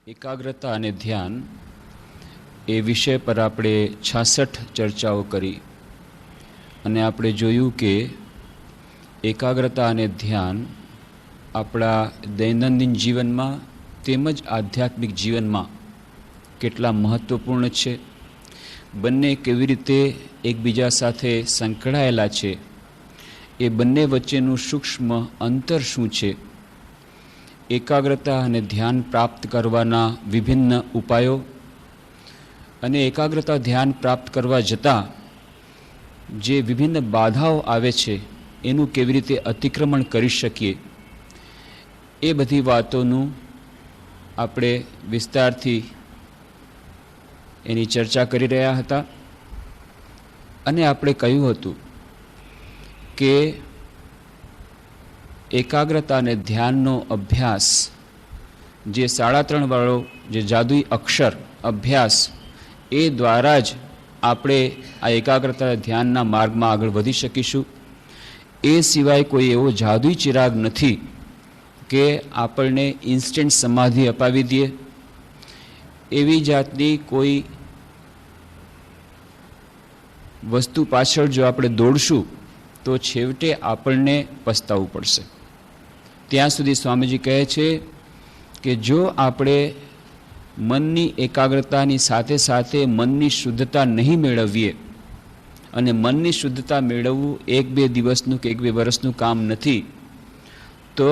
એકાગ્રતા અને ધ્યાન એ વિષય પર આપણે 66 ચર્ચાઓ કરી અને આપણે જોયું કે એકાગ્રતા અને ધ્યાન આપણા દૈનંદિન જીવનમાં તેમજ આધ્યાત્મિક જીવનમાં કેટલા મહત્ત્વપૂર્ણ છે, બંને કેવી રીતે એકબીજા સાથે સંકળાયેલા છે, એ બંને વચ્ચેનું સૂક્ષ્મ અંતર શું છે, એકાગ્રતા અને ધ્યાન પ્રાપ્ત કરવાના વિભિન્ન ઉપાયો અને એકાગ્રતા ધ્યાન પ્રાપ્ત કરવા જતાં જે વિભિન્ન બાધાઓ આવે છે એનું કેવી રીતે અતિક્રમણ કરી શકીએ, એ બધી વાતોનું આપણે વિસ્તારથી એની ચર્ચા કરી રહ્યા હતા. અને આપણે કહ્યું હતું કે એકાગ્રતા અને ધ્યાનનો અભ્યાસ જે 3.5 વાળો જે જાદુઈ અક્ષર અભ્યાસ, એ દ્વારા જ આપણે આ એકાગ્રતા ધ્યાનના માર્ગમાં આગળ વધી શકીશું. એ સિવાય કોઈ એવો જાદુઈ ચિરાગ નથી કે આપણને ઇન્સ્ટન્ટ સમાધિ અપાવી દે. એવી જાતની કોઈ વસ્તુ પાછળ જો આપણે દોડશું તો છેવટે આપણને પસ્તાવવું પડશે. ત્યાં સુધી સ્વામીજી કહે છે કે જો આપણે મનની એકાગ્રતાની સાથે સાથે મનની શુદ્ધતા નહીં મેળવીએ, અને મનની શુદ્ધતા મેળવવું 1-2 દિવસનું કે 1-2 વર્ષનું કામ નથી, તો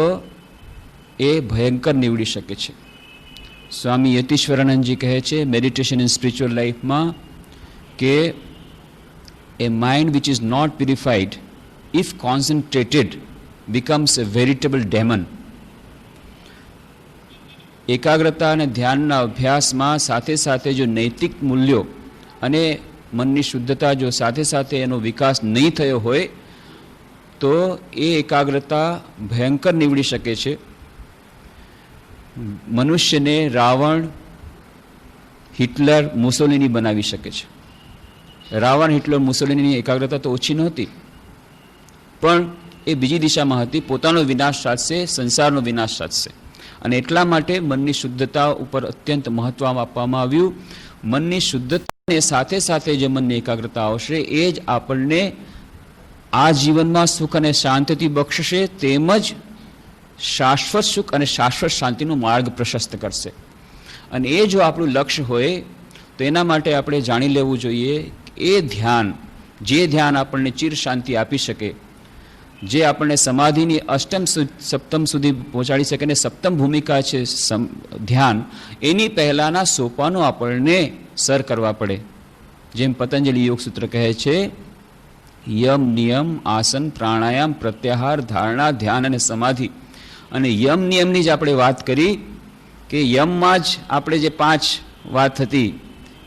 એ ભયંકર નીવડી શકે છે. સ્વામી યતીશ્વરાનંદજી કહે છે મેડિટેશન ઇન સ્પિરિચ્યુઅલ લાઈફમાં કે a mind which is not purified, if concentrated, becomes a veritable demon. એકાગ્રતા અને ધ્યાનના અભ્યાસમાં સાથે સાથે જો નૈતિક મૂલ્યો અને મનની શુદ્ધતા જો સાથે સાથે એનો વિકાસ નહીં થયો હોય તો એ એકાગ્રતા ભયંકર નીવડી શકે છે. મનુષ્યને રાવણ, હિટલર, મુસોલિની બનાવી શકે છે. રાવણ, હિટલર, મુસોલિનીની એકાગ્રતા તો ઓછી નહોતી, પણ એ બીજી દિશામાં હતી, પોતાનો વિનાશ સાધશે, સંસારનો વિનાશ સાધશે. અને એટલા માટે મનની શુદ્ધતા ઉપર અત્યંત મહત્વ આપવામાં આવ્યું. મનની શુદ્ધતાને સાથે સાથે જે મનની એકાગ્રતા આવશે એ જ આપણને આ જીવનમાં સુખ અને શાંતિથી બક્ષશે, તેમજ શાશ્વત સુખ અને શાશ્વત શાંતિનો માર્ગ પ્રશસ્ત કરશે. અને એ જો આપણું લક્ષ્ય હોય તો એના માટે આપણે જાણી લેવું જોઈએ એ ધ્યાન, જે ધ્યાન આપણને ચિર શાંતિ આપી શકે, જે આપણને સમાધિની અષ્ટમ સપ્તમ સુધી પહોંચાડી શકે, અને સપ્તમ ભૂમિકા છે ધ્યાન, એની પહેલાંના સોપાનો આપણને સર કરવા પડે. જેમ પતંજલિ યોગસૂત્ર કહે છે, યમ, નિયમ, આસન, પ્રાણાયામ, પ્રત્યાહાર, ધારણા, ધ્યાન અને સમાધિ. અને યમ નિયમની જ આપણે વાત કરી કે યમમાં જ આપણે જે 5 વાત હતી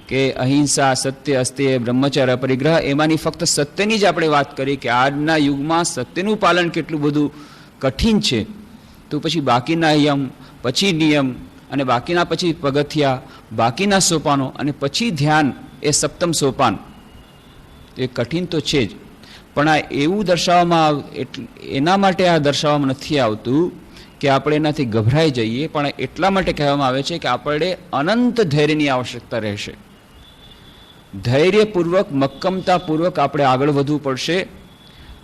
કે અહિંસા, સત્ય, અસ્તેય, બ્રહ્મચર્ય, પરિગ્રહ, એમાંની ફક્ત સત્યની જ આપણે વાત કરી કે આજના યુગમાં સત્યનું પાલન કેટલું બધું કઠિન છે. તો પછી બાકીના યમ, પછી નિયમ, અને બાકીના પછી પગથિયા, બાકીના સોપાનો, અને પછી ધ્યાન, એ સપ્તમ સોપાન. એ કઠિન તો છે જ, પણ આ એવું દર્શાવવામાં એના માટે આ દર્શાવવામાં નથી આવતું કે આપણે એનાથી ગભરાઈ જઈએ, પણ એટલા માટે કહેવામાં આવે છે કે આપણે અનંત ધૈર્યની આવશ્યકતા રહેશે. ધૈર્યપૂર્વક, મક્કમતાપૂર્વક આપણે આગળ વધવું પડશે.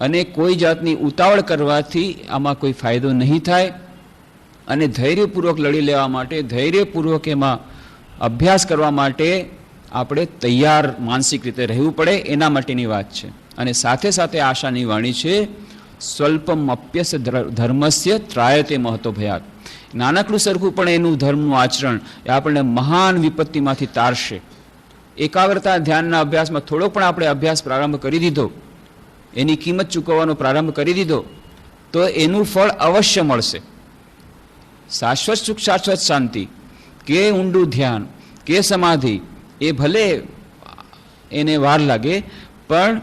અને કોઈ જાતની ઉતાવળ કરવાથી આમાં કોઈ ફાયદો નહીં થાય. અને ધૈર્યપૂર્વક લડી લેવા માટે, ધૈર્યપૂર્વક એમાં અભ્યાસ કરવા માટે આપણે તૈયાર માનસિક રીતે રહેવું પડે, એના માટેની વાત છે. અને સાથે સાથે આશાની વાણી છે, સ્વલ્પમ અપ્યસ્ય ધર્મસ્ય ત્રાયતે મહતો ભયાત. નાનકડું સરખું પણ એનું ધર્મનું આચરણ એ આપણને મહાન વિપત્તિમાંથી તારશે. એકાગ્રતા ધ્યાનના અભ્યાસમાં થોડોક પણ આપણે અભ્યાસ પ્રારંભ કરી દીધો, એની કિંમત ચૂકવવાનો પ્રારંભ કરી દીધો, તો એનું ફળ અવશ્ય મળશે. શાશ્વત સુખ, શાશ્વત શાંતિ, કે ઊંડું ધ્યાન, કે સમાધિ, એ ભલે એને વાર લાગે, પણ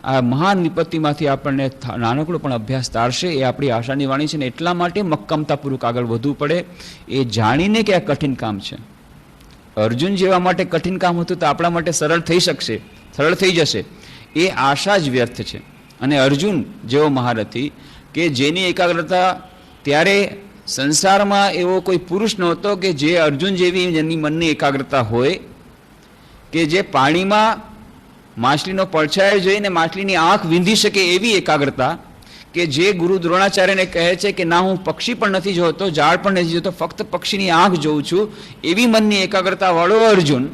આ મહાન વિપત્તિમાંથી આપણને નાનકડો પણ અભ્યાસ તારશે, એ આપણી આશાની વાણી છે. ને એટલા માટે મક્કમતાપૂર્વક આગળ વધવું પડે, એ જાણીને કે આ કઠિન કામ છે. અર્જુન જેવા માટે કઠિન કામ હતું તો આપણા માટે સરળ થઈ શકશે, સરળ થઈ જશે, એ આશા જ વ્યર્થ છે. અને અર્જુન જેવો મહારથી કે જેની એકાગ્રતા ત્યારે સંસારમાં એવો કોઈ પુરુષ નહોતો કે જે અર્જુન જેવી જેની મનની એકાગ્રતા હોય, કે જે પાણીમાં માછલીનો પડછાયો જોઈને માછલીની આંખ વીંધી શકે એવી એકાગ્રતા, કે જે ગુરુ દ્રોણાચાર્યને કહે છે કે ના હું પક્ષી પણ નથી જોતો, ઝાડ પણ નથી જોતો, ફક્ત પક્ષીની આંખ જોઉં છું, એવી મનની એકાગ્રતા વાળો અર્જુન,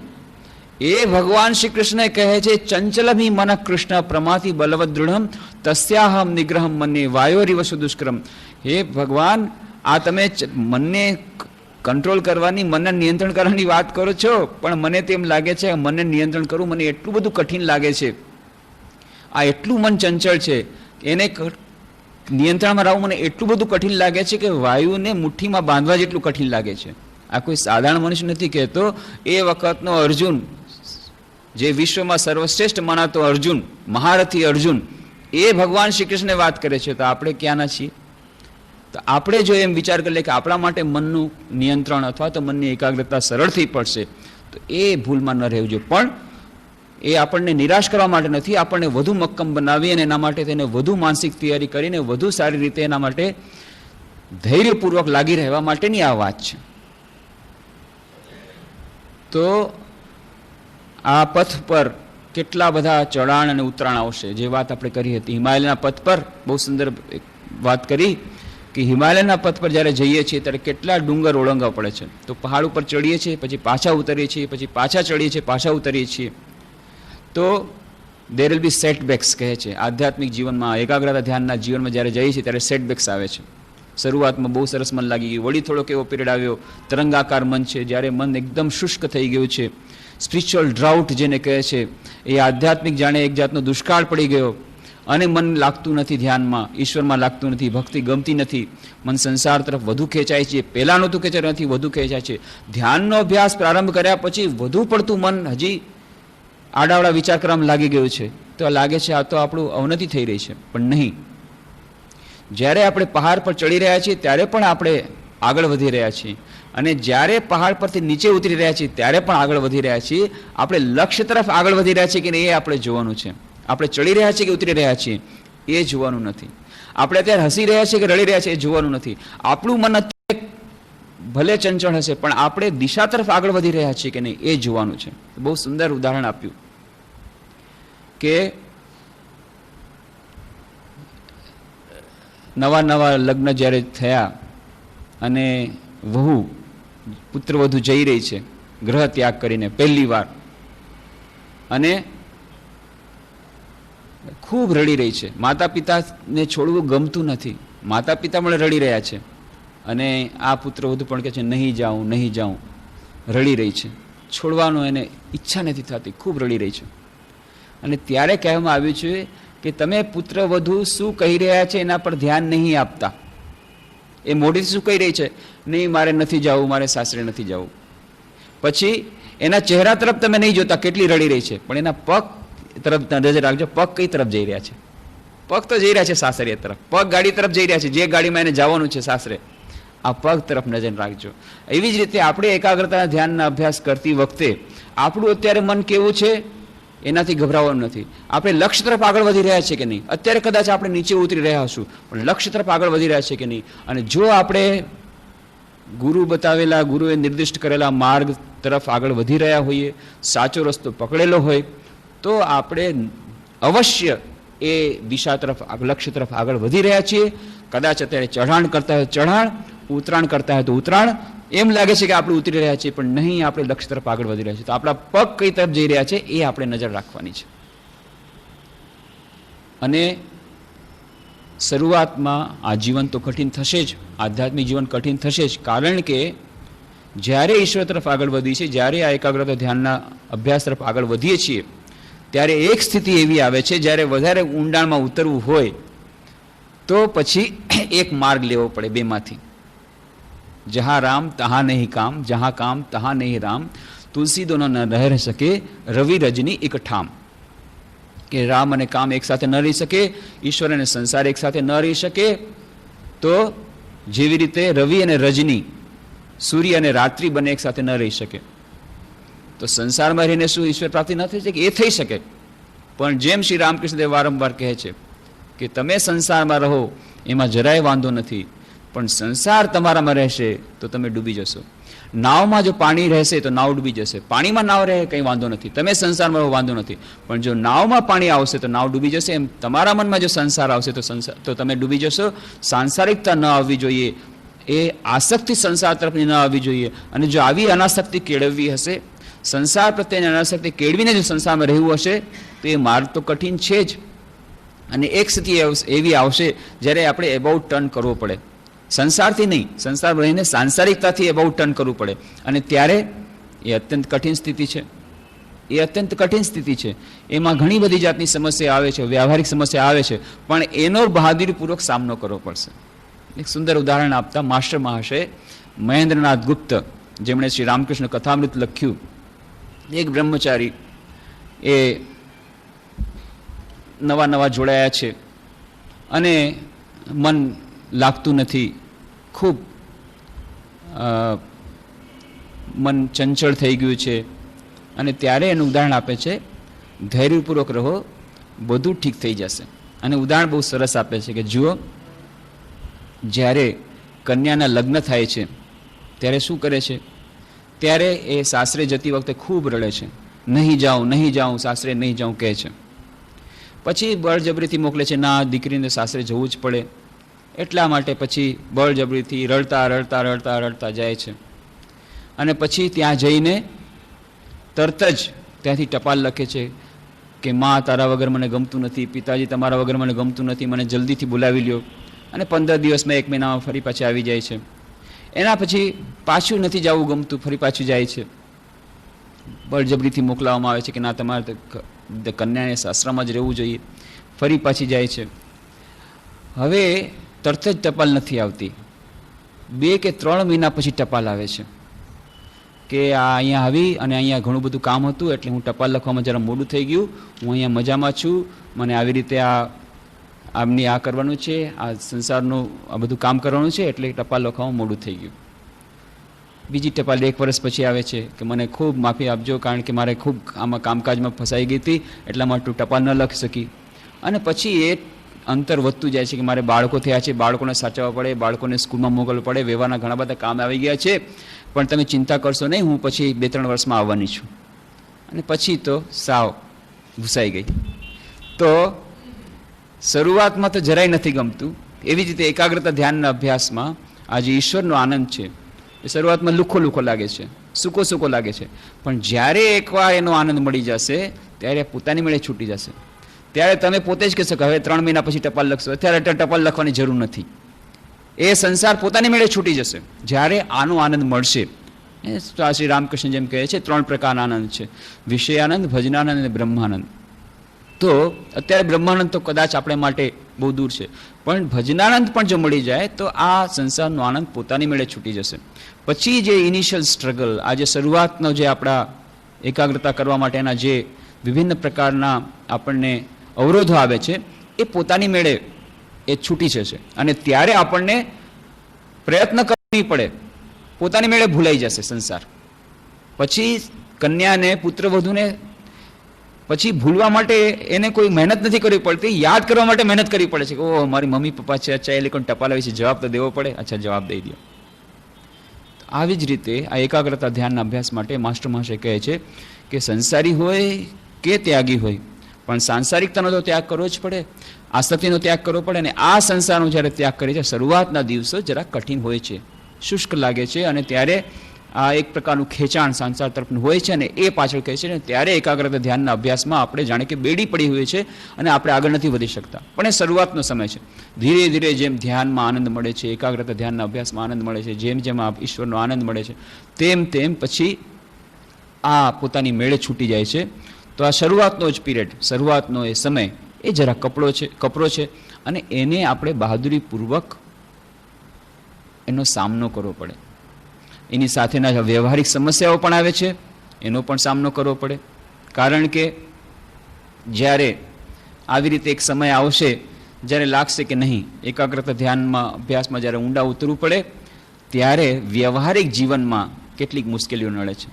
એ ભગવાન શ્રી કૃષ્ણ કહે છે ચંચલમી મન કૃષ્ણ પ્રમાથી બલવદ દૃઢમ તસ્યાહમ નિગ્રહમ મને વાયોરિવ સુદુષ્કરમ. હે ભગવાન, આ તમે મનને કંટ્રોલ કરવાની, મનને નિયંત્રણ કરવાની વાત કરો છો, પણ મને તેમ લાગે છે મનને નિયંત્રણ કરવું મને એટલું બધું કઠિન લાગે છે. આ એટલું મન ચંચળ છે, એને નિયંત્રણમાં રહેવું મને એટલું બધું કઠિન લાગે છે કે વાયુને મુઠ્ઠીમાં બાંધવા જેટલું કઠિન લાગે છે. આ કોઈ સાધારણ મનુષ્ય નથી કહેતો. એ વખતનો અર્જુન, જે વિશ્વમાં સર્વશ્રેષ્ઠ મનાતો અર્જુન, મહારથી અર્જુન, એ ભગવાન શ્રી કૃષ્ણને વાત કરે છે. તો આપણે ક્યાંના છીએ? તો આપણે જો એમ વિચાર કરીએ કે આપણા માટે મનનું નિયંત્રણ અથવા તો મનની એકાગ્રતા સરળ થઈ પડશે, તો એ ભૂલમાં ન રહેવું જોઈએ. પણ એ આપણને નિરાશ કરવા માટે નથી, આપણને વધુ મક્કમ બનાવી અને એના માટે તેને વધુ માનસિક તૈયારી કરીને વધુ સારી રીતે એના માટે ધૈર્યપૂર્વક લાગી રહેવા માટેની આ વાત છે. તો આ પથ પર કેટલા બધા ચઢાણ અને ઉતરાણ આવશે, જે વાત આપણે કરી હતી. હિમાલયના પથ પર બહુ સુંદર વાત કરી કે હિમાલયના પથ પર જ્યારે જઈએ છીએ ત્યારે કેટલા ડુંગર ઓળંગવા પડે છે. તો પહાડ ઉપર ચડીએ છીએ, પછી પાછા ઉતરીએ છીએ, પછી પાછા ચડીએ છીએ, પાછા ઉતરીએ છીએ. તો દેર વિલ બી સેટબેક્સ કહે છે. આધ્યાત્મિક જીવનમાં, એકાગ્રતા ધ્યાનના જીવનમાં જ્યારે જઈએ છીએ ત્યારે સેટબેક્સ આવે છે. શરૂઆતમાં બહુ સરસ મન લાગી ગયું, વળી થોડોક એવો પીરિયડ આવ્યો, તરંગાકાર મન છે, જ્યારે મન એકદમ શુષ્ક થઈ ગયું છે, સ્પિરિચ્યુઅલ ડ્રાઉટ જેને કહે છે, એ આધ્યાત્મિક જાણે એક જાતનો દુષ્કાળ પડી ગયો અને મન લાગતું નથી ધ્યાનમાં, ઈશ્વરમાં લાગતું નથી, ભક્તિ ગમતી નથી, મન સંસાર તરફ વધુ ખેંચાય છે. પહેલાં નહોતું ખેંચાય, નથી વધુ ખેંચાય છે. ધ્યાનનો અભ્યાસ પ્રારંભ કર્યા પછી વધુ પડતું મન હજી આડાવડા વિચાર કરવામાં લાગી ગયું છે. તો લાગે છે આ તો આપણું અવનતિ થઈ રહી છે. પણ નહીં, જ્યારે આપણે પહાડ પર ચડી રહ્યા છીએ ત્યારે પણ આપણે આગળ વધી રહ્યા છીએ, અને જ્યારે પહાડ પરથી નીચે ઉતરી રહ્યા છીએ ત્યારે પણ આગળ વધી રહ્યા છીએ. આપણે લક્ષ્ય તરફ આગળ વધી રહ્યા છીએ કે નહીં એ આપણે જોવાનું છે. આપણે ચડી રહ્યા છીએ કે ઉતરી રહ્યા છીએ એ જોવાનું નથી. આપણે અત્યારે હસી રહ્યા છીએ કે રડી રહ્યા છીએ એ જોવાનું નથી. આપણું મન અત્યારે ભલે ચંચળ હશે પણ આપણે દિશા તરફ આગળ વધી રહ્યા છીએ કે નહીં એ જોવાનું છે. બહુ સુંદર ઉદાહરણ આપ્યું કે નવા નવા લગ્ન જ્યારે થયા અને વહુ પુત્રવધુ જઈ રહી છે ગ્રહ ત્યાગ કરીને પહેલી વાર, અને ખૂબ રડી રહી છે. માતા પિતાને છોડવું ગમતું નથી, માતા પિતા પણ રડી રહ્યા છે, અને આ પુત્રવધુ પણ કહે છે નહીં જાઉં, નહીં જાઉં, રડી રહી છે. છોડવાનું એને ઈચ્છા નથી થતી, ખૂબ રડી રહી છે. અને ત્યારે કહેવામાં આવ્યું છે કે તમે પુત્રવધુ શું કહી રહ્યા છે એના પર ધ્યાન નહીં આપતા. એ મોઢેથી શું કહી રહી છે? નહીં, મારે નથી જવું, મારે સાસરે નથી જવું. પછી એના ચહેરા તરફ તમે નહીં જોતા કેટલી રડી રહી છે, પણ એના પગ તરફ નજર રાખજો. પગ કઈ તરફ જઈ રહ્યા છે? પગ તો જઈ રહ્યા છે સાસરે તરફ, પગ ગાડી તરફ જઈ રહ્યા છે, જે ગાડીમાં એને જવાનું છે સાસરે. આ પગ તરફ નજર રાખજો. એવી જ રીતે આપણે એકાગ્રતાના ધ્યાનના અભ્યાસ કરતી વખતે આપણું અત્યારે મન કેવું છે એનાથી ગભરાવાનું નથી. આપણે લક્ષ્ય તરફ આગળ વધી રહ્યા છીએ કે નહીં? અત્યારે કદાચ આપણે નીચે ઉતરી રહ્યા હશું, પણ લક્ષ્ય તરફ આગળ વધી રહ્યા છીએ કે નહીં? અને જો આપણે ગુરુ બતાવેલા, ગુરુએ નિર્દિષ્ટ કરેલા માર્ગ તરફ આગળ વધી રહ્યા હોઈએ, સાચો રસ્તો પકડેલો હોય, તો આપણે અવશ્ય એ દિશા તરફ, લક્ષ્ય તરફ આગળ વધી રહ્યા છીએ. કદાચ અત્યારે ચઢાણ કરતા હોય ચઢાણ, ઉતરાણ કરતા હોય તો ઉતરાણ, એમ લાગે છે કે આપણે ઉતરી રહ્યા છીએ, પણ નહીં, આપણે લક્ષ્ય તરફ આગળ વધી રહ્યા છીએ. તો આપણા પગ કઈ તરફ જઈ રહ્યા છે એ આપણે નજર રાખવાની છે. અને શરૂઆતમાં આ જીવન તો કઠિન થશે જ, આધ્યાત્મિક જીવન કઠિન થશે જ, કારણ કે જ્યારે ઈશ્વર તરફ આગળ વધીએ છીએ, જ્યારે આ એકાગ્રતા ધ્યાનના અભ્યાસ તરફ આગળ વધીએ છીએ, ત્યારે એક સ્થિતિ એવી આવે છે જ્યારે વધારે ઊંડાણમાં ઉતરવું હોય તો પછી એક માર્ગ લેવો પડે બેમાંથી. જહાં રામ તહાં નહીં કામ, જહાં કામ તહાં નહીં રામ, તુલસી દોનો ન રહી શકે, રવિ રજની એક ઠામ. કે રામ અને કામ એક સાથે ન રહી શકે, ઈશ્વર અને સંસાર એક સાથે ન રહી શકે. તો જેવી રીતે રવિ અને રજની, સૂર્ય અને રાત્રિ બંને એક સાથે ન રહી શકે, તો સંસારમાં રહીને શું ઈશ્વર પ્રાપ્તિ ન થઈ શકે? એ થઈ શકે. પણ જેમ શ્રી રામકૃષ્ણદેવ વારંવાર કહે છે કે તમે સંસારમાં રહો એમાં જરાય વાંધો નથી, પણ સંસાર તમારામાં રહેશે તો તમે ડૂબી જશો. નાવમાં જો પાણી રહેશે તો નાવ ડૂબી જશે. પાણીમાં નાવ રહે કંઈ વાંધો નથી, તમે સંસારમાં રહો વાંધો નથી, પણ જો નાવમાં પાણી આવશે તો નાવ ડૂબી જશે. એમ તમારા મનમાં જો સંસાર આવશે તો તમે ડૂબી જશો. સાંસારિકતા ન આવવી જોઈએ, એ આસક્તિ સંસાર તરફની ન આવવી જોઈએ. અને જો આવી અનાસક્તિ કેળવવી હશે, સંસાર પ્રત્યેની અનાસક્તિ કેળવીને જો સંસારમાં રહેવું હશે તો એ માર્ગ તો કઠિન છે જ. અને એક સ્થિતિ એવી આવશે જ્યારે આપણે એબાઉટ ટર્ન કરવો પડે, સંસારથી નહીં, સંસાર રહીને સાંસારિકતાથી એબાઉટ ટર્ન કરવું પડે. અને ત્યારે એ અત્યંત કઠિન સ્થિતિ છે, એ અત્યંત કઠિન સ્થિતિ છે. એમાં ઘણી બધી જાતની સમસ્યા આવે છે, વ્યવહારિક સમસ્યા આવે છે, પણ એનો બહાદુરીપૂર્વક સામનો કરવો પડશે. એક સુંદર ઉદાહરણ આપતા માસ્ટર મહાશય મહેન્દ્રનાથ ગુપ્ત, જેમણે શ્રી રામકૃષ્ણ કથામૃત લખ્યું, એક બ્રહ્મચારી એ નવા નવા જોડાયા છે અને મન લાગતું નથી, ખૂબ મન ચંચળ થઈ ગયું છે. અને ત્યારે એનું ઉદાહરણ આપે છે, ધૈર્યપૂર્વક રહો, બધું ઠીક થઈ જશે. અને ઉદાહરણ બહુ સરસ આપે છે કે જુઓ, જ્યારે કન્યાના લગ્ન થાય છે ત્યારે શું કરે છે? ત્યારે એ સાસરે જતી વખતે ખૂબ રડે છે, નહીં જાઉં સાસરે નહીં જાઉં કહે છે. પછી બળજબરીથી મોકલે છે, ના દીકરીને સાસરે જવું જ પડે. એટલા માટે પછી બળજબરીથી રડતા જાય છે. અને પછી ત્યાં જઈને તરત જ ત્યાંથી ટપાલ લખે છે કે માં તારા વગર મને ગમતું નથી, પિતાજી તમારા વગર મને ગમતું નથી, મને જલ્દીથી બોલાવી લ્યો. અને 15 દિવસમાં 1 મહિનામાં ફરી પાછી આવી જાય છે. એના પછી પાછું નથી જવું ગમતું, ફરી પાછું જાય છે. બળજબરીથી મોકલાવવામાં આવે છે કે ના તમારે કન્યાને સાસરામાં જ રહેવું જોઈએ. ફરી પાછી જાય છે. હવે તરત જ ટપાલ નથી આવતી, 2 કે 3 મહિના પછી ટપાલ આવે છે કે આ અહીંયા આવી અને અહીંયા ઘણું બધું કામ હતું એટલે હું ટપાલ લખવામાં જરા મોડું થઈ ગયું, હું અહીંયા મજામાં છું, મને આવી રીતે આમની આ કરવાનું છે, આ સંસારનું આ બધું કામ કરવાનું છે, એટલે ટપાલ લખવામાં મોડું થઈ ગયું. બીજી ટપાલ 1 વર્ષ પછી આવે છે કે મને ખૂબ માફી આપજો, કારણ કે મારે ખૂબ આમાં કામકાજમાં ફસાઈ ગઈ હતી, એટલા માટે ટપાલ ન લખી શકી. અને પછી એ અંતર વધતું જાય છે કે મારે બાળકો થયા છે, બાળકોને સાચવવા પડે, બાળકોને સ્કૂલમાં મોકલવા પડે, વ્યવહારના ઘણા બધા કામ આવી ગયા છે, પણ તમે ચિંતા કરશો નહીં, હું પછી 2-3 વર્ષમાં આવવાની છું. અને પછી તો સાવ ઘૂસાઈ ગઈ. તો શરૂઆતમાં તો જરાય નથી ગમતું. એવી જ રીતે એકાગ્રતા ધ્યાનના અભ્યાસમાં આ જે ઈશ્વરનો આનંદ છે એ શરૂઆતમાં લુખો લાગે છે, સૂકો લાગે છે, પણ જ્યારે એકવાર એનો આનંદ મળી જશે ત્યારે પોતાની મેળે છૂટી જશે. ત્યારે તમે પોતે જ કહેશો કે હવે 3 મહિના પછી ટપાલ લખશો, અત્યારે ટપાલ લખવાની જરૂર નથી. એ સંસાર પોતાની મેળે છૂટી જશે જ્યારે આનો આનંદ મળશે. શ્રી રામકૃષ્ણ જેમ કહે છે 3 પ્રકારના આનંદ છે, વિષયાનંદ, ભજનાનંદ અને બ્રહ્માનંદ. તો અત્યારે બ્રહ્માનંદ તો કદાચ આપણે માટે બહુ દૂર છે, પણ ભજનાનંદ પણ જો મળી જાય તો આ સંસારનો આનંદ પોતાની મેળે છૂટી જશે. પછી જે ઇનિશિયલ સ્ટ્રગલ, આ જે શરૂઆતનો જે આપણા એકાગ્રતા કરવા માટેના જે વિભિન્ન પ્રકારના આપણને અવરોધો આવે છે એ પોતાની મેળે એ છૂટી જશે. અને ત્યારે આપણને પ્રયત્ન કરવો નહીં પડે, પોતાની મેળે ભૂલાઈ જશે સંસાર. પછી કન્યાને, પુત્રવધૂને પછી ભૂલવા માટે એને કોઈ મહેનત નથી કરવી પડતી, યાદ કરવા માટે મહેનત કરવી પડે છે કે ઓહ મારી મમ્મી પપ્પા છે, અચ્છા એ લોકોને ટપાલ આવી છે, જવાબ તો દેવો પડે, અચ્છા જવાબ દઈ દો. આવી જ રીતે આ એકાગ્રતા ધ્યાનના અભ્યાસ માટે માસ્ટર મહાશય કહે છે કે સંસારી હોય કે ત્યાગી હોય, પણ સાંસારિકતાનો તો ત્યાગ કરવો જ પડે, આસક્તિનો ત્યાગ કરવો પડે. અને આ સંસારનો જ્યારે ત્યાગ કરે છે શરૂઆતના દિવસો જરા કઠિન હોય છે, શુષ્ક લાગે છે, અને ત્યારે આ એક પ્રકારનું ખેંચાણ સંસાર તરફનું હોય છે, અને એ પાછળ કહે છે ને ત્યારે એકાગ્રતા ધ્યાનના અભ્યાસમાં આપણે જાણે કે બેડી પડી હોય છે અને આપણે આગળ નથી વધી શકતા. પણ એ શરૂઆતનો સમય છે. ધીરે ધીરે જેમ ધ્યાનમાં આનંદ મળે છે, એકાગ્રતા ધ્યાનના અભ્યાસમાં આનંદ મળે છે, જેમ જેમ આ ઈશ્વરનો આનંદ મળે છે, તેમ તેમ પછી આ પોતાની મેળે છૂટી જાય છે. તો આ શરૂઆતનો જ પિરિયડ, શરૂઆતનો એ સમય એ જરા કપરો છે, અને એને આપણે બહાદુરીપૂર્વક એનો સામનો કરવો પડે. એની સાથેના વ્યવહારિક સમસ્યાઓ પણ આવે છે, એનો પણ સામનો કરવો પડે. કારણ કે જ્યારે આવી રીતે એક સમય આવશે જ્યારે લાગશે કે નહીં, એકાગ્રતા ધ્યાનમાં અભ્યાસમાં જ્યારે ઊંડા ઉતરવું પડે ત્યારે વ્યવહારિક જીવનમાં કેટલીક મુશ્કેલીઓ નડે છે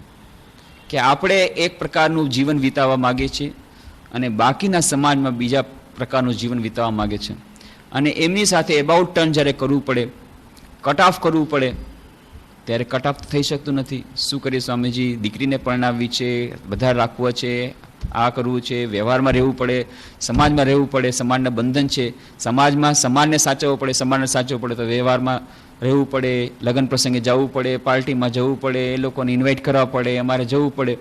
કે આપણે એક પ્રકારનું જીવન વિતાવવા માગીએ છીએ અને બાકીના સમાજમાં બીજા પ્રકારનું જીવન વિતાવવા માગે છે. અને એમની સાથે એબાઉટ ટર્ન જ્યારે કરવું પડે, કટ ઓફ કરવું પડે ત્યારે કટ ઓફ થઈ શકતું નથી. શું કરીએ સ્વામીજી, દીકરીને પરણાવવી છે, બધા રાખવા છે, આ કરવું છે, વ્યવહારમાં રહેવું પડે, સમાજમાં રહેવું પડે, સમાજના બંધન છે, સમાજમાં સમાજને સાચવવો પડે, સમાજને સાચવવો પડે તો વ્યવહારમાં રહેવું પડે, લગ્ન પ્રસંગે જવું પડે, પાર્ટીમાં જવું પડે, એ લોકોને ઇન્વાઇટ કરવા પડે, અમારે જવું પડે.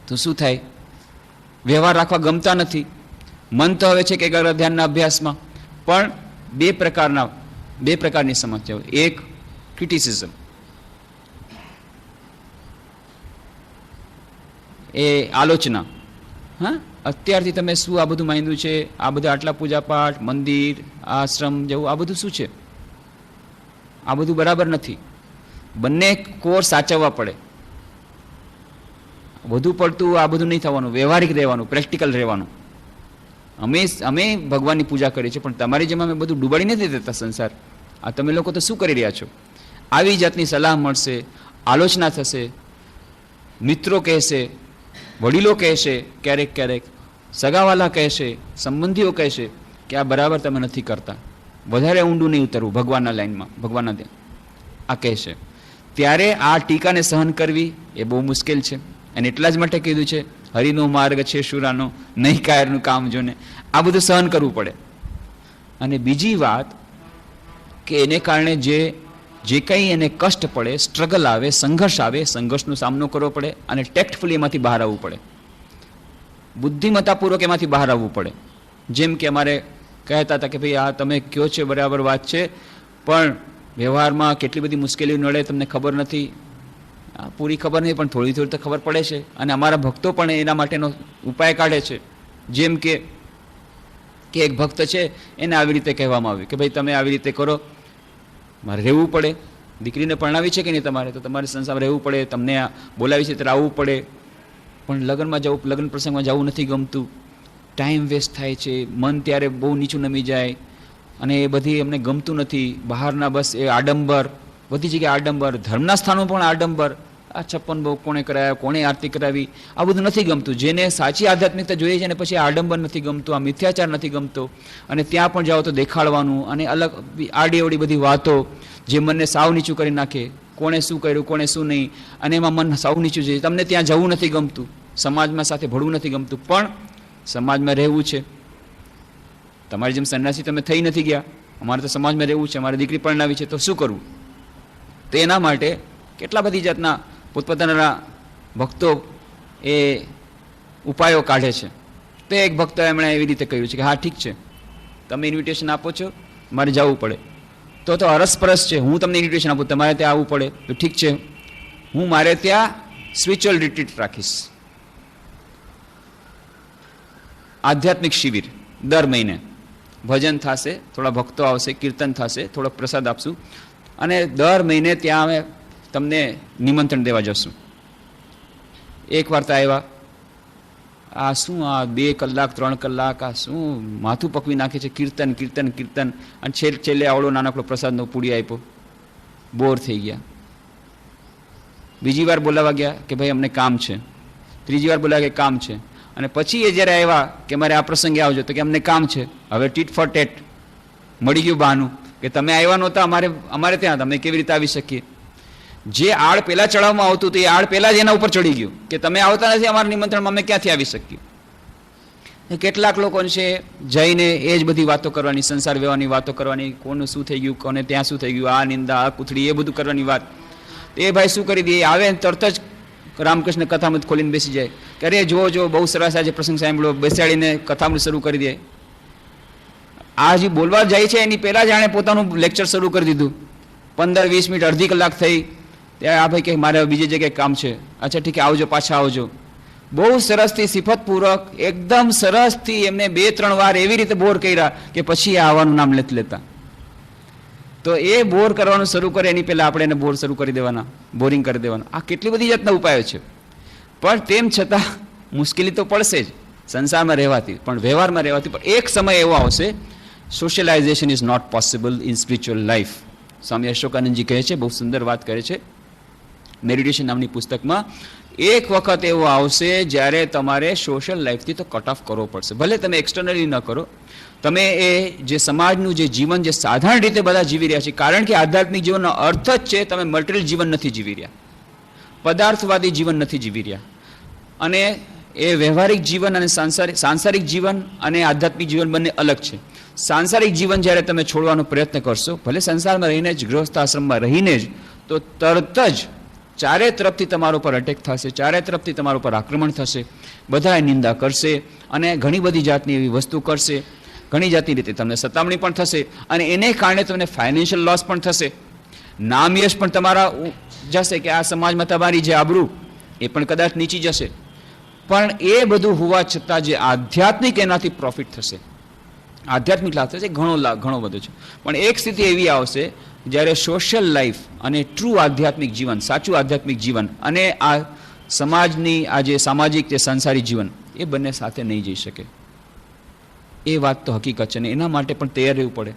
તો શું થાય? વ્યવહાર રાખવા ગમતા નથી. મન તો હવે છે કે એકાગ્ર ધ્યાનના અભ્યાસમાં, પણ બે પ્રકારની સમસ્યાઓ. એક ક્રિટિસિઝમ, એ આલોચના. હા, અત્યારથી તમે શું આ બધું માંડ્યું છે, આ બધા આટલા પૂજાપાઠ, મંદિર, આશ્રમ જવું, આ બધું શું છે? આ બધું બરાબર નથી. બંને કોર સાચવવા પડે. વધુ પડતું આ બધું નહીં થવાનું, વ્યવહારિક રહેવાનું, પ્રેક્ટિકલ રહેવાનું. અમે ભગવાનની પૂજા કરીએ છીએ, પણ તમારી જેમ અમે બધું ડૂબાડી નથી દેતા સંસાર. આ તમે લોકો તો શું કરી રહ્યા છો? આવી જાતની સલાહ મળશે, આલોચના થશે, મિત્રો કહેશે, વડીલો કહેશે, ક્યારેક ક્યારેક સગાવાલા કહેશે, સંબંધીઓ કહેશે કે આ બરાબર તમે નથી કરતા, વધારે ઊંડું નહીં ઉતરવું ભગવાનના લાઈનમાં, ભગવાનના ત્યાં, આ કહેશે. ત્યારે આ ટીકાને સહન કરવી એ બહુ મુશ્કેલ છે. અને એટલા જ માટે કીધું છે, હરિનો માર્ગ છે શુરાનો, નહીં કાયરનું કામ જોને. આ બધું સહન કરવું પડે. અને બીજી વાત કે એને કારણે જે કંઈ એને કષ્ટ પડે, સ્ટ્રગલ આવે, સંઘર્ષ આવે, સંઘર્ષનો સામનો કરવો પડે અને ટેક્ટફુલી એમાંથી બહાર આવવું પડે, બુદ્ધિમત્તાપૂર્વક એમાંથી બહાર આવવું પડે. જેમ કે અમારે કહેતા હતા કે ભાઈ આ તમે કયો છે બરાબર વાત છે, પણ વ્યવહારમાં કેટલી બધી મુશ્કેલીઓ નડે તમને ખબર નથી. પૂરી ખબર નહીં, પણ થોડી થોડી તો ખબર પડે છે. અને અમારા ભક્તો પણ એના માટેનો ઉપાય કાઢે છે. જેમ કે એક ભક્ત છે, એને આવી રીતે કહેવામાં આવ્યું કે ભાઈ તમે આવી રીતે કરો, મારે રહેવું પડે, દીકરીને પરણાવી છે કે નહીં તમારે, તો તમારે સંસારમાં રહેવું પડે, તમને બોલાવી છે ત્યારે આવવું પડે, પણ લગ્નમાં જવું, લગ્ન પ્રસંગમાં જવું નથી ગમતું, ટાઈમ વેસ્ટ થાય છે, મન ત્યારે બહુ નીચું નમી જાય, અને એ બધી એમને ગમતું નથી. બહારના બસ એ આડંબર, બધી જગ્યાએ આડંબર, ધર્મના સ્થાનો પણ આડંબર, આ 56 ભોગ કોણે કરાયા, કોણે આરતી કરાવી, આ બધું નથી ગમતું. જેને સાચી આધ્યાત્મિકતા જોઈએ છે ને પછી આડંબર નથી ગમતું, આ મિથ્યાચાર નથી ગમતો. અને ત્યાં પણ જાઓ તો દેખાડવાનું અને અલગ આડી અવડી બધી વાતો જે મનને સાવ નીચું કરી નાખે, કોણે શું કર્યું, કોણે શું નહીં, અને એમાં મન સાવ નીચું છે. તમને ત્યાં જવું નથી ગમતું, સમાજમાં સાથે ભળવું નથી ગમતું, પણ સમાજમાં રહેવું છે. તમારી જેમ સંન્યાસી તમે થઈ નથી ગયા, અમારે તો સમાજમાં રહેવું છે, અમારે દીકરી પરણાવી છે, તો શું કરવું? તો એના માટે કેટલા બધી જાતના પોતપોતાના ભક્તો એ ઉપાયો કાઢે છે. તો એક ભક્તો એમણે એવી રીતે કહ્યું છે કે હા ઠીક છે, તમે ઇન્વિટેશન આપો છો, મારે જવું પડે, તો અરસપરસ છે, હું તમને ઇન્વિટેશન આપું, તમારે ત્યાં આવવું પડે, તો ઠીક છે, હું મારે ત્યાં સ્પિરિચ્યુઅલ રિટ્રીટ રાખીશ, આધ્યાત્મિક શિબિર દર મહિને, ભજન થશે, થોડા ભક્તો આવશે, કીર્તન થશે, થોડોક પ્રસાદ આપશું, અને દર મહિને ત્યાં અમે તમને નિમંત્રણ દેવા જશું. એકવાર તો આવ્યા, આ શું આ 2 કલાક 3 કલાક આ શું માથું પકવી નાખે છે, કીર્તન કીર્તન કીર્તન, અને છેલ્લે આવડો નાનકડો પ્રસાદનો પૂડી આપ્યો, બોર થઈ ગયા. બીજી વાર બોલાવા ગયા કે ભાઈ અમને કામ છે, ત્રીજી વાર બોલાવ્યા કે કામ છે, અને પછી એ જ્યારે આવ્યા કે મારે આ પ્રસંગે આવજો, તો કે અમને કામ છે. હવે ટીટ ફોર ટેટ મળી ગયું બહાનું કે તમે આવ્યા નહોતા અમારે ત્યાં, તમે કેવી રીતે આવી શકીએ? જે આડ પહેલાં ચડાવવામાં આવતું હતું એ આડ પહેલાં જ એના ઉપર ચડી ગયું કે તમે આવતા નથી અમારા નિમંત્રણમાં, અમે ક્યાંથી આવી શકીએ? કેટલાક લોકો છે જઈને એ જ બધી વાતો કરવાની, સંસાર વ્યવહારની વાતો કરવાની, કોનું શું થઈ ગયું, કોને ત્યાં શું થઈ ગયું, આ નિંદા, આ કૂથડી, એ બધું કરવાની વાત. એ ભાઈ શું કરી દે, આવે તરત જ રામકૃષ્ણ કથામૃત ખોલીને બેસી જાય કે અરે જો બહુ સરસ આજે પ્રસંગ સાંભળ્યો, બેસાડીને કથામૃત શરૂ કરી દે. આ જે બોલવા જાય છે એની પહેલાં જ આણે પોતાનું લેક્ચર શરૂ કરી દીધું. 15-20 મિનિટ, અડધી કલાક થઈ ત્યારે આ ભાઈ કે મારે બીજી જગ્યાએ કામ છે, અચ્છા ઠીક છે આવજો, પાછા આવજો. બહુ સરસથી સિફતપૂર્વક એકદમ સરસથી એમને 2-3 વાર એવી રીતે બોર કર્યા કે પછી આવવાનું નામ લેતા. તો એ બોર કરવાનું શરૂ કરે એની પહેલાં આપણે એને બોર શરૂ કરી દેવાના, બોરિંગ કરી દેવાના. આ કેટલી બધી જાતના ઉપાયો છે, પણ તેમ છતાં મુશ્કેલી તો પડશે જ સંસારમાં રહેવાથી, પણ વ્યવહારમાં રહેવાથી. પણ એક સમય એવો આવશે, socialisation is not possible in spiritual life. Swami અશોકાનંદજી કહે છે, બહુ સુંદર વાત કરે છે મેડિટેશન નામની પુસ્તકમાં. એક વખત એવો આવશે જ્યારે તમારે સોશિયલ લાઈફથી તો કટ ઓફ કરવો પડશે. ભલે તમે એક્સટર્નલી ન કરો, તમે એ જે સમાજનું જે જીવન જે સાધારણ રીતે બધા જીવી રહ્યા છે, કારણ કે આધ્યાત્મિક જીવનનો અર્થ જ છે તમે મટીરિયલ જીવન નથી જીવી રહ્યા, પદાર્થવાદી જીવન નથી જીવી રહ્યા. અને એ વ્યવહારિક જીવન અને સાંસારિક જીવન અને આધ્યાત્મિક જીવન બંને અલગ છે. સાંસારિક જીવન જ્યારે તમે છોડવાનો પ્રયત્ન કરશો, ભલે સંસારમાં રહીને જ, ગૃહસ્થ આશ્રમમાં રહીને જ, તો તરત જ ચારે તરફથી તમારા ઉપર અટેક થશે, ચારે તરફથી તમારા ઉપર આક્રમણ થશે, બધાએ નિંદા કરશે અને ઘણી બધી જાતની એવી વસ્તુ કરશે, ઘણી જાતની રીતે તમને સતામણી પણ થશે અને એને કારણે તમને ફાઇનાન્શિયલ લોસ પણ થશે, નામ યશ પણ તમારા જશે કે આ સમાજમાં તમારી જે આબરૂ એ પણ કદાચ નીચી જશે. પણ એ બધું હોવા છતાં જે આધ્યાત્મિક એનાથી પ્રોફિટ થશે, આધ્યાત્મિક લાભ થશે, ઘણો બધો છે. પણ એક સ્થિતિ એવી આવશે જ્યારે સોશિયલ લાઈફ અને ટ્રુ આધ્યાત્મિક જીવન, સાચું આધ્યાત્મિક જીવન અને આ સમાજની આ જે સામાજિક જે સંસારી જીવન એ બંને સાથે નહીં જઈ શકે. એ વાત તો હકીકત છે ને એના માટે પણ તૈયાર રહેવું પડે,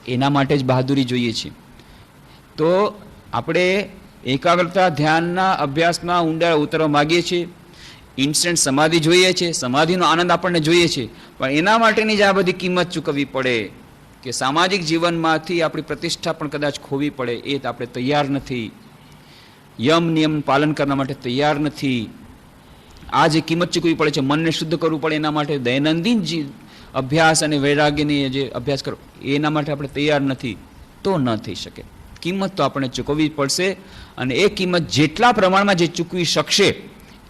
એના માટે જ બહાદુરી જોઈએ છીએ. તો આપણે એકાગ્રતા ધ્યાનના અભ્યાસમાં ઊંડા ઉતરવા માગીએ છીએ, ઇન્સ્ટન્ટ સમાધિ જોઈએ છે, સમાધિનો આનંદ આપણને જોઈએ છે, પણ એના માટેની જ આ બધી કિંમત ચૂકવવી પડે કે સામાજિક જીવનમાંથી આપણી પ્રતિષ્ઠા પણ કદાચ ખોવી પડે, એ આપણે તૈયાર નથી, યમ નિયમ પાલન કરવા માટે તૈયાર નથી. આ જે કિંમત ચૂકવવી પડે છે, મનને શુદ્ધ કરવું પડે, એના માટે દૈનંદિન અભ્યાસ અને વૈરાગ્યની જે અભ્યાસ કરો એના માટે આપણે તૈયાર નથી, તો ન થઈ શકે. કિંમત તો આપણે ચૂકવવી પડશે અને એ કિંમત જેટલા પ્રમાણમાં જે ચૂકવી શકશે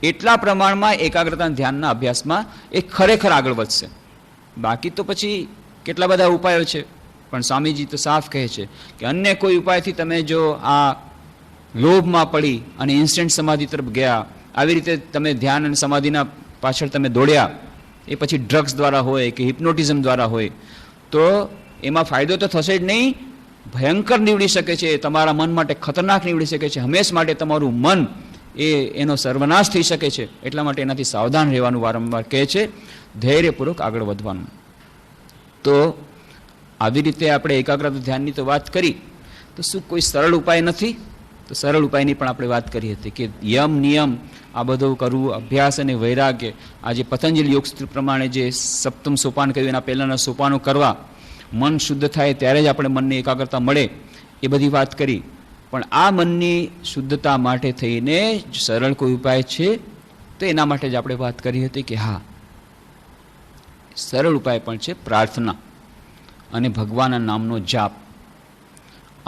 એટલા પ્રમાણમાં એકાગ્રતા ધ્યાનના અભ્યાસમાં એ ખરેખર આગળ વધશે. બાકી તો પછી કેટલા બધા ઉપાયો છે, પણ સ્વામીજી તો સાફ કહે છે કે અન્ય કોઈ ઉપાયથી તમે જો આ લોભમાં પડી અને ઇન્સ્ટન્ટ સમાધિ તરફ ગયા, આવી રીતે તમે ધ્યાન અને સમાધિના પાછળ તમે દોડ્યા, એ પછી ડ્રગ્સ દ્વારા હોય કે હિપ્નોટિઝમ દ્વારા હોય, તો એમાં ફાયદો તો થશે જ નહીં, ભયંકર નીવડી શકે છે, તમારા મન માટે ખતરનાક નીવડી શકે છે, હંમેશ માટે તમારું મન એનો સર્વનાશ થઈ શકે છે. એટલા માટે એનાથી સાવધાન રહેવાનું વારંવાર કહે છે, ધૈર્યપૂર્વક આગળ વધવાનું. તો આવી રીતે આપણે એકાગ્રતા ધ્યાનની તો વાત કરી, તો શું કોઈ સરળ ઉપાય નથી? તો સરળ ઉપાયની પણ આપણે વાત કરી હતી કે યમ નિયમ આ બધું કરવું, અભ્યાસ અને વૈરાગ્ય, આ જે પતંજલિ યોગસૂત્ર પ્રમાણે જે સપ્તમ સોપાન કહ્યું એના પહેલાંના સોપાનો કરવા, મન શુદ્ધ થાય ત્યારે જ આપણે મનની એકાગ્રતા મળે, એ બધી વાત કરી. પણ આ મનની શુદ્ધતા માટે થઈને સરળ કોઈ ઉપાય છે તો એના માટે જ આપણે વાત કરી હતી કે હા, સરળ ઉપાય પણ છે પ્રાર્થના અને ભગવાનના નામનો જાપ.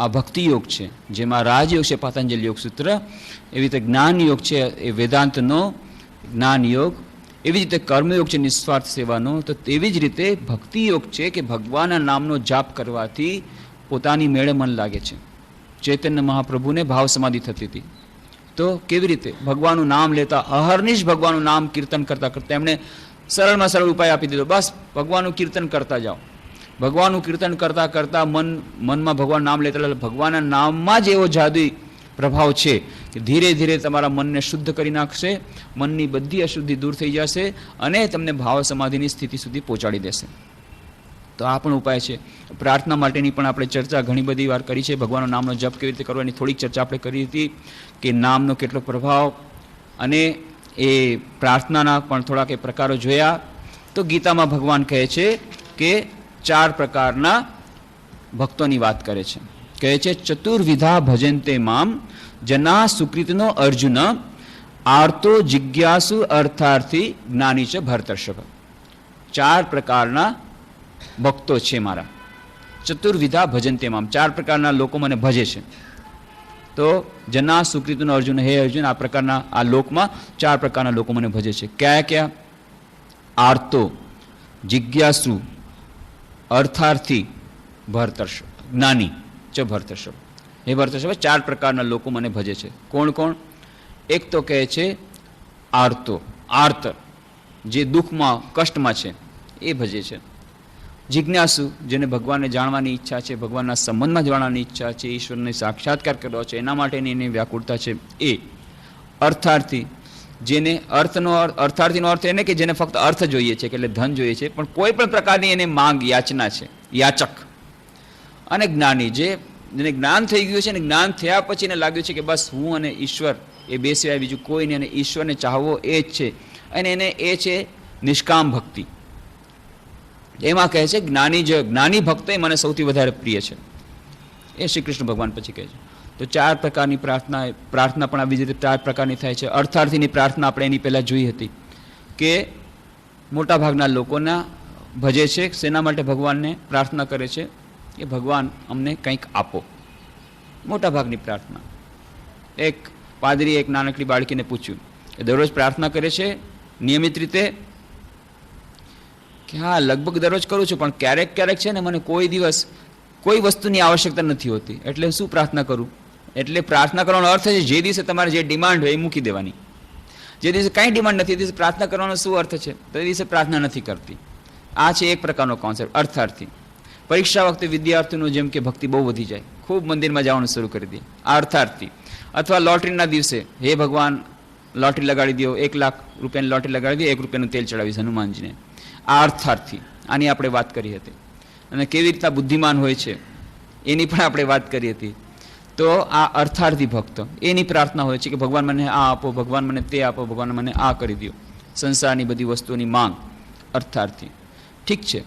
આ ભક્તિ યોગ છે, જેમાં રાજયોગ છે પતંજલિ યોગ સૂત્ર, એવી રીતે જ્ઞાન યોગ છે એ વેદાંતનો જ્ઞાન યોગ, એવી રીતે કર્મયોગ છે નિસ્વાર્થ સેવાનો, તો તેવી જ રીતે ભક્તિ યોગ છે કે ભગવાનના નામનો જાપ કરવાથી પોતાની મેળે મન લાગે છે. ચૈતન્ય મહાપ્રભુને ભાવ સમાધિ થતી હતી, તો કેવી રીતે ભગવાનનું નામ લેતા, અહર્નિશ ભગવાનનું નામ કીર્તન કરતા કરતા એમણે સરળમાં સરળ ઉપાય આપી દીધો, બસ ભગવાનનું કીર્તન કરતા જાઓ. ભગવાનનું કીર્તન કરતા કરતા મનમાં ભગવાન નામ લેતા, ભગવાનના નામમાં જ એવો જાદુઈ પ્રભાવ છે કે ધીરે ધીરે તમારા મનને શુદ્ધ કરી નાખશે, મનની બધી અશુદ્ધિ દૂર થઈ જશે અને તમને ભાવ સમાધિની સ્થિતિ સુધી પહોંચાડી દેશે. તો આ પણ ઉપાય છે. પ્રાર્થના માટેની પણ આપણે ચર્ચા ઘણી બધી વાર કરી છે. ભગવાનના નામનો જપ કેવી રીતે કરવાની થોડીક ચર્ચા આપણે કરી હતી કે નામનો કેટલો પ્રભાવ, અને એ પ્રાર્થનાના પણ થોડાક એ પ્રકારો જોયા. તો ગીતામાં ભગવાન કહે છે કે 4 પ્રકારના ભક્તોની વાત કરે છે. કહે છે ચતુર્વિધા ભજન્તે મામ જના સુકૃતનો અર્જુન આર્તો જિજ્ઞાસુ અર્થાર્થી જ્ઞાની ચ ભરતર્ષભ. 4 પ્રકારના ભક્તો છે મારા. ચતુર્વિધા ભજન્તે મામ, 4 પ્રકારના લોકો મને ભજે છે. તો જના સુકૃતનો અર્જુન, હે અર્જુન, આ પ્રકારના આ લોકમાં 4 પ્રકારના લોકો મને ભજે છે. કયા કયા? આર્તો, જિજ્ઞાસુ, અર્થાર્થી, ભરતર્ષભ, જ્ઞાની ચ ભરતર્ષભ. હે ભરતર્ષભ, 4 પ્રકારના લોકો મને ભજે છે. કોણ કોણ? એક તો કહે છે આર્તો, આર્ત, જે દુઃખમાં કષ્ટમાં છે એ ભજે છે. જિજ્ઞાસુ, જેને ભગવાનને જાણવાની ઈચ્છા છે, ભગવાનના સંબંધમાં જાણવાની ઈચ્છા છે, ઈશ્વરને સાક્ષાત્કાર કરવો છે, એના માટેની એની વ્યાકુળતા છે એ. અર્થાર્થી, જેને અર્થાર્થીનો અર્થ એને કે જેને ફક્ત અર્થ જોઈએ છે, એટલે ધન જોઈએ છે, પણ કોઈ પણ પ્રકારની એને માંગ, યાચના છે, યાચક. અને જ્ઞાની, જે જેને જ્ઞાન થઈ ગયું છે ને જ્ઞાન થયા પછી એને લાગ્યું છે કે બસ હું અને ઈશ્વર એ બે સિવાય બીજું કોઈ નહીં, અને ઈશ્વરને ચાહવો એ જ છે, અને એને એ છે નિષ્કામ ભક્તિ. એમાં કહે છે જ્ઞાની ભક્ત એ મને સૌથી વધારે પ્રિય છે, એ શ્રી કૃષ્ણ ભગવાન પછી કહે છે. તો 4 પ્રકારની પ્રાર્થના પણ આવી રીતે 4 પ્રકારની થાય છે. અર્થાર્થીની પ્રાર્થના આપણે એની પહેલાં જોઈ હતી કે મોટાભાગના લોકોના ભજે છે, શેના માટે ભગવાનને પ્રાર્થના કરે છે કે ભગવાન અમને કંઈક આપો. મોટાભાગની પ્રાર્થના. એક પાદરીએ એક નાનકડી બાળકીને પૂછ્યું કે દરરોજ પ્રાર્થના કરે છે નિયમિત રીતે, કે હા લગભગ દરરોજ કરું છું, પણ ક્યારેક ક્યારેક છે ને મને કોઈ દિવસ કોઈ વસ્તુની આવશ્યકતા નથી હોતી, એટલે શું પ્રાર્થના કરું. એટલે પ્રાર્થના કરવાનો અર્થ છે જે દિવસે તમારે જે ડિમાન્ડ હોય એ મૂકી દેવાની. જે દિવસે કાંઈ ડિમાન્ડ નથી એ દિવસે પ્રાર્થના કરવાનો શું અર્થ છે, તો એ દિવસે પ્રાર્થના નથી કરતી. આ છે એક પ્રકારનો કોન્સેપ્ટ અર્થાર્થી. પરીક્ષા વખતે વિદ્યાર્થીનું જેમ કે ભક્તિ બહુ વધી જાય, ખૂબ મંદિરમાં જવાનું શરૂ કરી દે, આ અર્થાર્થી. અથવા લોટરીના દિવસે હે ભગવાન લોટરી લગાડી દો, 1 લાખ રૂપિયાની લોટરી લગાડી દો, 1 રૂપિયાનું તેલ ચડાવીશ હનુમાનજીને, આ અર્થાર્થી. આની આપણે વાત કરી હતી. અને કેવી રીતના બુદ્ધિમાન હોય છે એની પણ આપણે વાત કરી હતી. તો આ અર્થાર્થી ભક્ત એની પ્રાર્થના હોય છે કે ભગવાન મને આ આપો, ભગવાન મને તે આપો, ભગવાન મને આ કરી દો, સંસારની બધી વસ્તુઓની માંગ. અર્થાર્થી. ઠીક છે,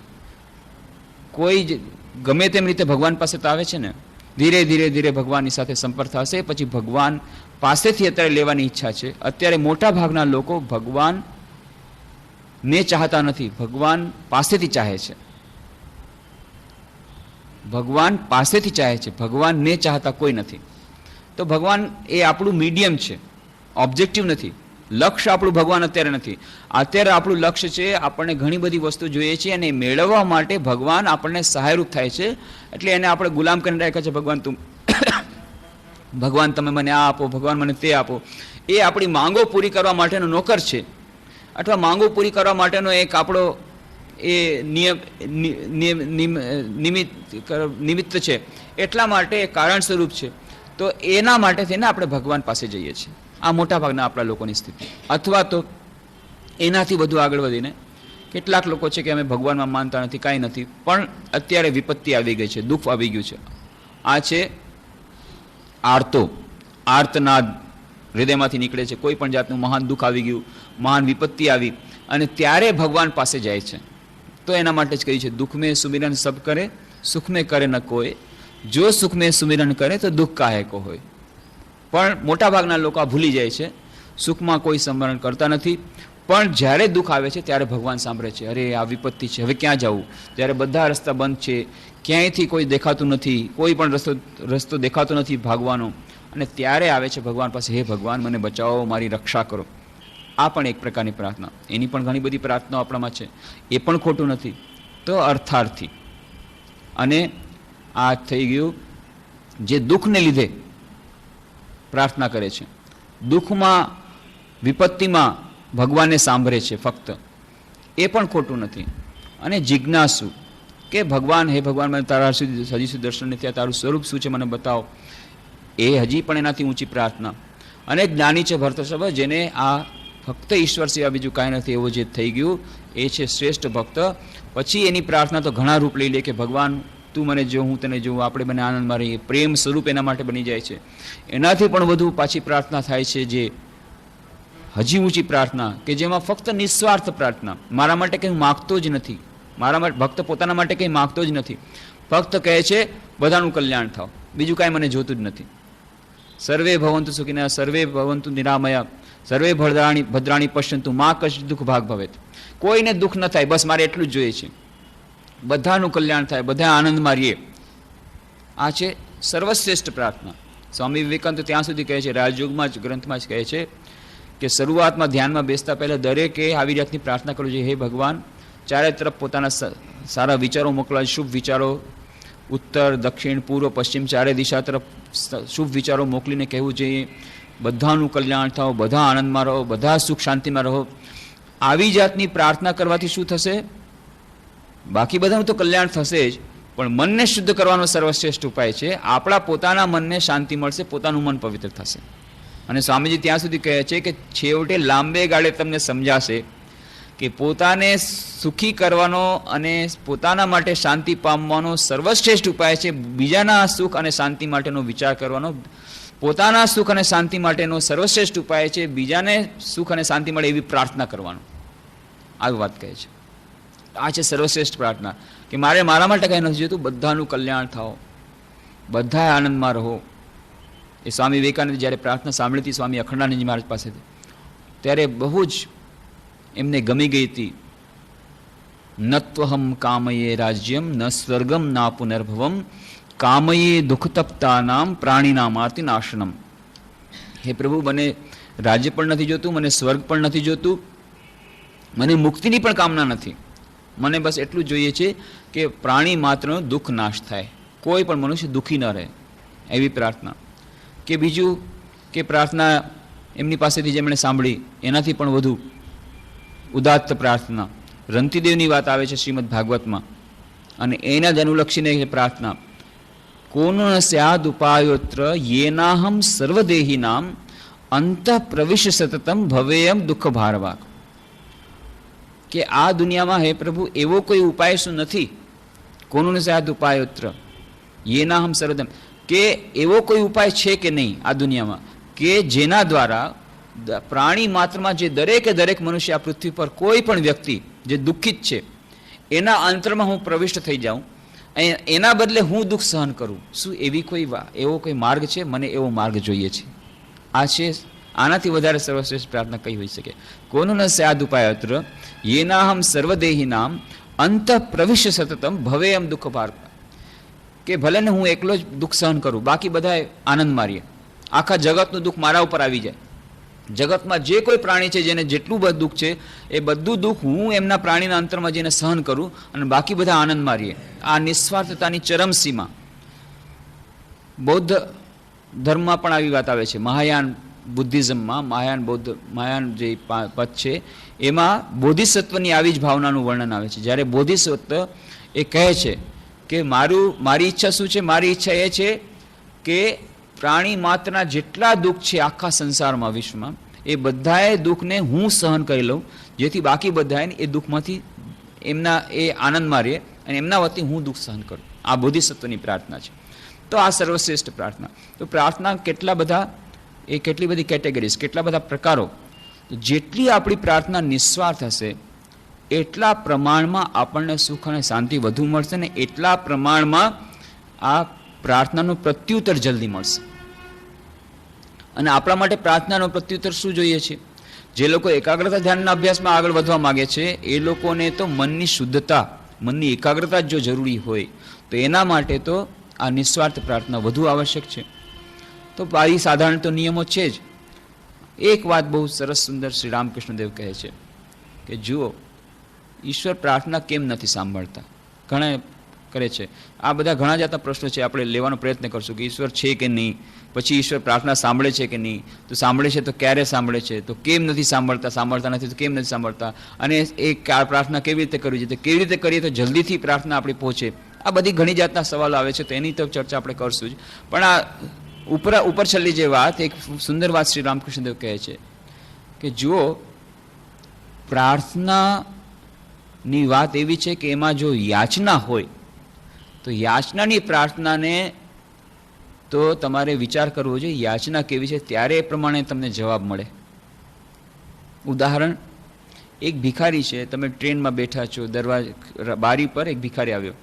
કોઈ ગમે તેમ રીતે ભગવાન પાસે તો આવે છે ને, ધીરે ધીરે ધીરે ભગવાનની સાથે સંપર્ક થશે, પછી ભગવાન પાસેથી અત્યારે લેવાની ઈચ્છા છે. અત્યારે મોટા ભાગના લોકો ભગવાન ને ચાહતા નથી, ભગવાન પાસેથી ચાહે છે. ભગવાન પાસેથી ચાહે છે, ભગવાનને ચાહતા કોઈ નથી. તો ભગવાન એ આપણું મીડિયમ છે, ઓબ્જેક્ટિવ નથી. લક્ષ્ય આપણું ભગવાન અત્યારે નથી. અત્યારે આપણું લક્ષ્ય છે, આપણને ઘણી બધી વસ્તુ જોઈએ છે અને મેળવવા માટે ભગવાન આપણને સહાયરૂપ થાય છે. એટલે એને આપણે ગુલામ કરીને રાખ્યા છે. ભગવાન તમે મને આ આપો, ભગવાન મને તે આપો. એ આપણી માંગો પૂરી કરવા માટેનો નોકર છે, અથવા માંગો પૂરી કરવા માટેનો એક આપણો એ નિમિત્ત છે. એટલા માટે એ કારણ સ્વરૂપ છે. તો એના માટે થઈને આપણે ભગવાન પાસે જઈએ છીએ. આ મોટાભાગના આપણા લોકોની સ્થિતિ. અથવા તો એનાથી વધુ આગળ વધીને કેટલાક લોકો છે કે અમે ભગવાનમાં માનતા નથી, કાંઈ નથી, પણ અત્યારે વિપત્તિ આવી ગઈ છે, દુઃખ આવી ગયું છે. આ છે આર્તનાદ હૃદયમાંથી નીકળે છે. કોઈ પણ જાતનું મહાન દુઃખ આવી ગયું, મહાન વિપત્તિ આવી, અને ત્યારે ભગવાન પાસે જાય છે. તો એના માટે જ કહ્યું છે દુઃખ મેં સુમિરન સબ કરે, સુખ મેં કરે ન કોઈ, જો સુખ મેં સુમિરન કરે તો દુઃખ કાહે કો હોય. પણ મોટાભાગના લોકો આ ભૂલી જાય છે, સુખમાં કોઈ સ્મરણ કરતા નથી. પણ જ્યારે દુઃખ આવે છે ત્યારે ભગવાન સાંભળે છે, અરે આ વિપત્તિ છે, હવે ક્યાં જવું. જ્યારે બધા રસ્તા બંધ છે, ક્યાંયથી કોઈ દેખાતું નથી, કોઈ પણ રસ્તો દેખાતો નથી ભાગવાનો, અને ત્યારે આવે છે ભગવાન પાસે, હે ભગવાન મને બચાવો, મારી રક્ષા કરો. આ પણ એક પ્રકારની પ્રાર્થના. એની પણ ઘણી બધી પ્રાર્થનાઓ આપણામાં છે, એ પણ ખોટું નથી. તો અર્થાર્થી. અને આ થઈ ગયું જે દુઃખને લીધે પ્રાર્થના કરે છે, દુઃખમાં વિપત્તિમાં ભગવાનને સાંભળે છે ફક્ત, એ પણ ખોટું નથી. અને જિજ્ઞાસુ કે ભગવાન હે ભગવાન મને તારા હજી સુધી દર્શન નથી થયા, તારું સ્વરૂપ શું છે મને બતાવો, એ હજી પણ એનાથી ઊંચી પ્રાર્થના. અને જ્ઞાની છે ભરતસભા, જેને આ ફક્ત ઈશ્વર સિવાય બીજું કાંઈ નથી એવું જે થઈ ગયું, એ છે શ્રેષ્ઠ ભક્ત. પછી એની પ્રાર્થના તો ઘણા રૂપ લઈ લે કે ભગવાન તું મને જો, હું તને જોઉં, આપણે બંને આનંદમાં રહીએ. પ્રેમ સ્વરૂપ એના માટે બની જાય છે. એનાથી પણ વધુ પાછી પ્રાર્થના થાય છે, જે હજી ઊંચી પ્રાર્થના, કે જેમાં ફક્ત નિસ્વાર્થ પ્રાર્થના. મારા માટે કંઈ માગતો જ નથી, મારા માટે ભક્ત પોતાના માટે કંઈ માગતો જ નથી, ફક્ત કહે છે બધાનું કલ્યાણ થાવ, બીજું કાંઈ મને જોતું જ નથી. સર્વે ભવંતુ સુખિનઃ સર્વે ભવંતુ નિરામયા સર્વે ભદ્રાણી પશ્યંતુ મા કશ્ચિત દુઃખ ભાગ ભવેત. કોઈને દુઃખ ન થાય, બસ મારે એટલું જ જોઈએ છે. બધાનું કલ્યાણ થાય, બધા આનંદમાં રહીએ. આ છે સર્વશ્રેષ્ઠ પ્રાર્થના. સ્વામી વિવેકાનંદ ત્યાં સુધી કહે છે, રાજયોગમાં જ ગ્રંથમાં જ કહે છે કે શરૂઆતમાં ધ્યાનમાં બેસતા પહેલાં દરેકે આવી જાતની પ્રાર્થના કરવી જોઈએ, હે ભગવાન ચારે તરફ પોતાના સારા વિચારો મોકલા, શુભ વિચારો, ઉત્તર દક્ષિણ પૂર્વ પશ્ચિમ ચારે દિશા તરફ શુભ વિચારો મોકલીને કહેવું જોઈએ, બધાનું કલ્યાણ થાવ, બધા આનંદમાં રહો, બધા સુખ શાંતિમાં રહો. આવી જાતની પ્રાર્થના કરવાથી શું થશે? બાકી બધાનું તો કલ્યાણ થશે જ, પણ મનને શુદ્ધ કરવાનો સર્વશ્રેષ્ઠ ઉપાય છે. આપણા પોતાના મનને શાંતિ મળશે, પોતાનું મન પવિત્ર થશે. અને સ્વામીજી ત્યાં સુધી કહે છે કે છેવટે લાંબે ગાળે તમને સમજાશે કે પોતાને સુખી કરવાનો અને પોતાના માટે શાંતિ પામવાનો સર્વશ્રેષ્ઠ ઉપાય છે બીજાના સુખ અને શાંતિ માટેનો વિચાર કરવાનો. પોતાના સુખ અને શાંતિ માટેનો સર્વશ્રેષ્ઠ ઉપાય છે બીજાને સુખ અને શાંતિ મળે એવી પ્રાર્થના કરવાનો. આવી વાત કહે છે. આ છે સર્વશ્રેષ્ઠ પ્રાર્થના, કે મારે મારા માટે કંઈ નથી જોઈતું, બધાનું કલ્યાણ થાઓ, બધા આનંદમાં રહો. એ સ્વામી વિવેકાનંદ જ્યારે પ્રાર્થના સાંભળી હતી સ્વામી અખંડાનંદજી મહારાજ પાસેથી, ત્યારે બહુ જ એમને ગમી ગઈ હતી. નત્વહમ કામયે રાજ્યમ ન સ્વર્ગમ ના પુનર્ભવમ કામયે દુઃખતપ્તાનામ પ્રાણીનામ આર્તિ નાશનમ. હે પ્રભુ, મને રાજ્ય પણ નથી જોતું, મને સ્વર્ગ પણ નથી જોતું, મને મુક્તિની પણ કામના નથી. મને બસ એટલું જોઈએ છે કે પ્રાણી માત્રનો દુઃખ નાશ થાય, કોઈ પણ મનુષ્ય દુઃખી ન રહે, એવી પ્રાર્થના. કે બીજું કે પ્રાર્થના એમની પાસેથી જેમણે સાંભળી એનાથી પણ વધુ ઉદાત્ત પ્રાર્થના રંતિદેવની વાત આવે છે શ્રીમદ ભાગવતમાં, અને એના જ અનુલક્ષીને પ્રાર્થના કોન સ્યાદ ઉપાયોત્ર યેનાહમ સર્વદેહિનામ અંત પ્રવિશ સતતમ ભવેયમ દુઃખ ભારવાક. કે આ દુનિયામાં હે પ્રભુ એવો કોઈ ઉપાય શું નથી, કોનું સ્યાદ ઉપાયોત્ર યેનાહમ સર્વદમ, કે એવો કોઈ ઉપાય છે કે નહીં આ દુનિયામાં કે જેના દ્વારા પ્રાણી માત્રમાં જે દરેકે દરેક મનુષ્ય આ પૃથ્વી પર કોઈ પણ વ્યક્તિ જે દુઃખિત છે એના અંતરમાં હું પ્રવિષ્ટ થઈ જાઉં, એના બદલે હું દુઃખ સહન કરું. શું એવો કોઈ માર્ગ છે? મને એવો માર્ગ જોઈએ છે. આ છે, આનાથી વધારે સર્વશ્રેષ્ઠ પ્રાર્થના કઈ હોઈ શકે? કોનું ન સ્યાદ ઉપાયત્ર યેનાહમ સર્વદેહિનામ અંત પ્રવિશ્ય સતતમ ભવેયમ દુઃખ ભાર. કે ભલે ને હું એકલો જ દુઃખ સહન કરું, બાકી બધા આનંદ મારીએ, આખા જગતનું દુઃખ મારા ઉપર આવી જાય. જગતમાં જે કોઈ પ્રાણી છે જેને જેટલું બધું દુઃખ છે એ બધું દુઃખ હું એમના પ્રાણીના અંતરમાં જઈને સહન કરું અને બાકી બધા આનંદ મારીએ. આ નિસ્વાર્થતાની ચરમસીમા બૌદ્ધ ધર્મમાં પણ આવી વાત આવે છે. મહાયાન બુદ્ધિઝમમાં મહાયાન જે પદ છે એમાં બોધિસત્વની આવી જ ભાવનાનું વર્ણન આવે છે. જ્યારે બોધિસત્વ એ કહે છે કે મારી ઈચ્છા શું છે? મારી ઈચ્છા એ છે કે પ્રાણી માત્રના જેટલા દુઃખ છે આખા સંસારમાં, વિશ્વમાં, એ બધાએ દુઃખને હું સહન કરી લઉં, જેથી બાકી બધાએ એ દુઃખમાંથી એ આનંદમાં રહે અને એમના વતી હું દુઃખ સહન કરું. આ બોધિસત્વની પ્રાર્થના છે. તો આ સર્વશ્રેષ્ઠ પ્રાર્થના. તો પ્રાર્થના કેટલી બધી કેટેગરીઝ, કેટલા બધા પ્રકારો. તો જેટલી આપણી પ્રાર્થના નિસ્વાર્થ હશે એટલા પ્રમાણમાં આપણને સુખ અને શાંતિ વધુ મળશે ને એટલા પ્રમાણમાં આ પ્રાર્થનાનો પ્રત્યુત્તર જલ્દી મળશે. અને આપણા માટે પ્રાર્થનાનો પ્રત્યુત્તર શું જોઈએ છે? જે લોકો એકાગ્રતા ધ્યાનના અભ્યાસમાં આગળ વધવા માગે છે એ લોકોને તો મનની શુદ્ધતા, મનની એકાગ્રતા જો જરૂરી હોય તો એના માટે તો આ નિસ્વાર્થ પ્રાર્થના વધુ આવશ્યક છે. તો બારી સાધારણ તો નિયમો છે જ. એક વાત બહુ સરસ સુંદર શ્રી રામકૃષ્ણદેવ કહે છે કે જુઓ, ઈશ્વર પ્રાર્થના કેમ નથી સાંભળતા? ઘણા કરે છે. આ બધા ઘણા જાતના પ્રશ્નો છે, આપણે લેવાનો પ્રયત્ન કરશું કે ઈશ્વર છે કે નહીં, પછી ઈશ્વર પ્રાર્થના સાંભળે છે કે નહીં, તો સાંભળે છે તો ક્યારે સાંભળે છે, તો કેમ નથી સાંભળતા નથી તો કેમ નથી સાંભળતા, અને એ પ્રાર્થના કેવી રીતે કરવી છે, કેવી રીતે કરીએ તો જલ્દીથી પ્રાર્થના આપણી પહોંચે. આ બધી ઘણી જાતના સવાલો આવે છે, તો એની તો ચર્ચા આપણે કરશું જ. પણ આ ઉપર છેલ્લી જે વાત, એક સુંદર વાત શ્રી રામકૃષ્ણદેવ કહે છે કે જુઓ, પ્રાર્થનાની વાત એવી છે કે એમાં જો યાચના હોય તો યાચનાની પ્રાર્થનાને તો તમારે વિચાર કરવો જોઈએ યાચના કેવી છે, ત્યારે એ પ્રમાણે તમને જવાબ મળે. ઉદાહરણ, એક ભિખારી છે, તમે ટ્રેનમાં બેઠા છો, બારી પર એક ભિખારી આવ્યો.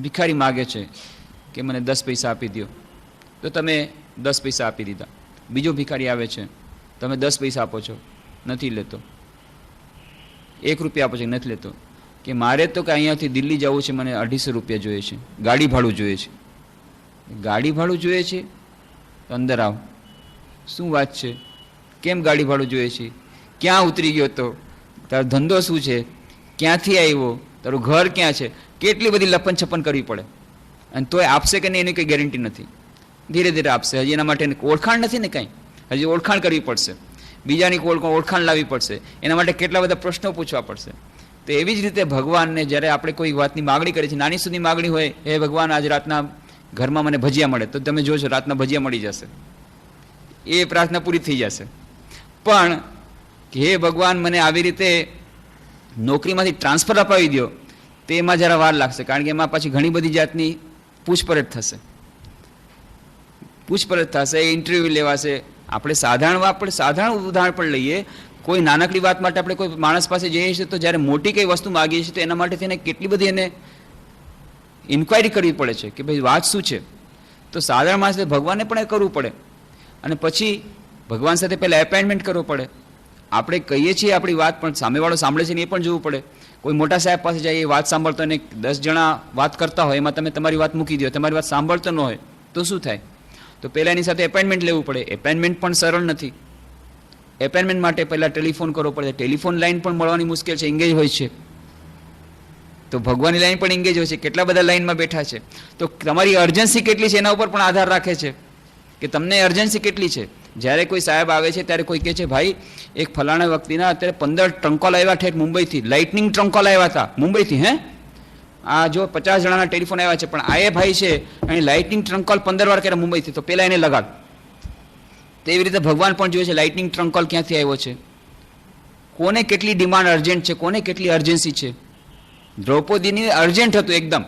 ભિખારી માગે છે કે મને 10 પૈસા આપી દો, તો તમે 10 પૈસા આપી દીધા. બીજો ભિખારી આવે છે, તમે 10 પૈસા આપો છો, નથી લેતો. 1 રૂપિયા આપો છો, નથી લેતો. કે મારે તો કે અહીંયાથી દિલ્હી જવું છે, મને 250 રૂપિયા જોઈએ છે, ગાડી ભાડું જોઈએ છે. ગાડી ભાડું જોઈએ છે? અંદર આવ. શું વાત છે? કેમ ગાડી ભાડું જોઈએ છે? ક્યાં ઉતરી ગયો તો? તારો ધંધો શું છે? ક્યાંથી આવ્યો? તારું ઘર ક્યાં છે? કેટલી બધી લપન છપન કરવી પડે, અને તોય આપશે કે નહીં એની કંઈ ગેરંટી નથી. ધીરે ધીરે આપશે. હજી એના માટે ઓળખાણ નથી ને કાંઈ, હજી ઓળખાણ કરવી પડશે, બીજાની ઓળખાણ લાવવી પડશે, એના માટે કેટલા બધા પ્રશ્નો પૂછવા પડશે. તો એવી જ રીતે ભગવાનને જ્યારે આપણે કોઈ વાતની માગણી કરીએ છીએ, નાની સુધી માગણી હોય, હે ભગવાન આજ રાતના ઘરમાં મને ભજીયા મળે, તો તમે જોશો રાતના ભજીયા મળી જશે, એ પ્રાર્થના પૂરી થઈ જશે. પણ હે ભગવાન મને આવી રીતે નોકરીમાંથી ટ્રાન્સફર અપાવી દો તો એમાં જરા વાર લાગશે, કારણ કે એમાં પછી ઘણી બધી જાતની પૂછપરછ થશે, ઇન્ટરવ્યૂ લેવાશે. આપણે સાધારણ ઉદાહરણ પણ લઈએ. કોઈ નાનકડી વાત માટે આપણે કોઈ માણસ પાસે જઈએ છીએ તો જ્યારે મોટી કઈ વસ્તુ માગીએ છીએ તો એના માટે તેને કેટલી બધી એને ઇન્ક્વાયરી કરવી પડે છે કે ભાઈ વાત શું છે. તો સાધારણ માણસે ભગવાનને પણ એ કરવું પડે, અને પછી ભગવાન સાથે પહેલાં એપોઇન્ટમેન્ટ કરવો પડે. આપણે કહીએ છીએ આપણી વાત, પણ સામેવાળો સાંભળે છે ને એ પણ જોવું પડે. કોઈ મોટા સાહેબ પાસે જાય, એ વાત સાંભળતો અને 10 જણા વાત કરતા હોય, એમાં તમે તમારી વાત મૂકી દો, તમારી વાત સાંભળતો ન હોય તો શું થાય? તો પહેલાં એની સાથે એપોઇન્ટમેન્ટ લેવું પડે. એપોઇન્ટમેન્ટ પણ સરળ નથી. એપોઇન્ટમેન્ટ માટે પહેલાં ટેલિફોન કરવો પડે. ટેલિફોન લાઈન પણ મળવાની મુશ્કેલ છે, એંગેજ હોય છે. તો ભગવાનની લાઈન પણ એંગેજ હોય છે, કેટલા બધા લાઈનમાં બેઠા છે. તો તમારી અર્જન્સી કેટલી છે એના ઉપર પણ આધાર રાખે છે કે તમને અર્જન્સી કેટલી છે. જ્યારે કોઈ સાહેબ આવે છે ત્યારે કોઈ કહે છે, ભાઈ એક ફલાણા વ્યક્તિના અત્યારે 15 ટ્રંક કોલ આવ્યા ઠેઠ મુંબઈથી, લાઇટનિંગ ટ્રંક કોલ આવ્યા હતા મુંબઈથી. આ જો 50 જણાના ટેલિફોન આવ્યા છે, પણ આ એ ભાઈ છે અને લાઇટનિંગ ટ્રંક કોલ 15 વાર કર્યા મુંબઈથી, તો પહેલાં એને લગાડ. તેવી રીતે ભગવાન પણ જોઈએ છે લાઇટનિંગ ટ્રંક કોલ ક્યાંથી આવ્યો છે, કોને કેટલી ડિમાન્ડ અર્જન્ટ છે, કોને કેટલી અર્જન્સી છે. દ્રૌપદીની અર્જન્ટ હતું એકદમ,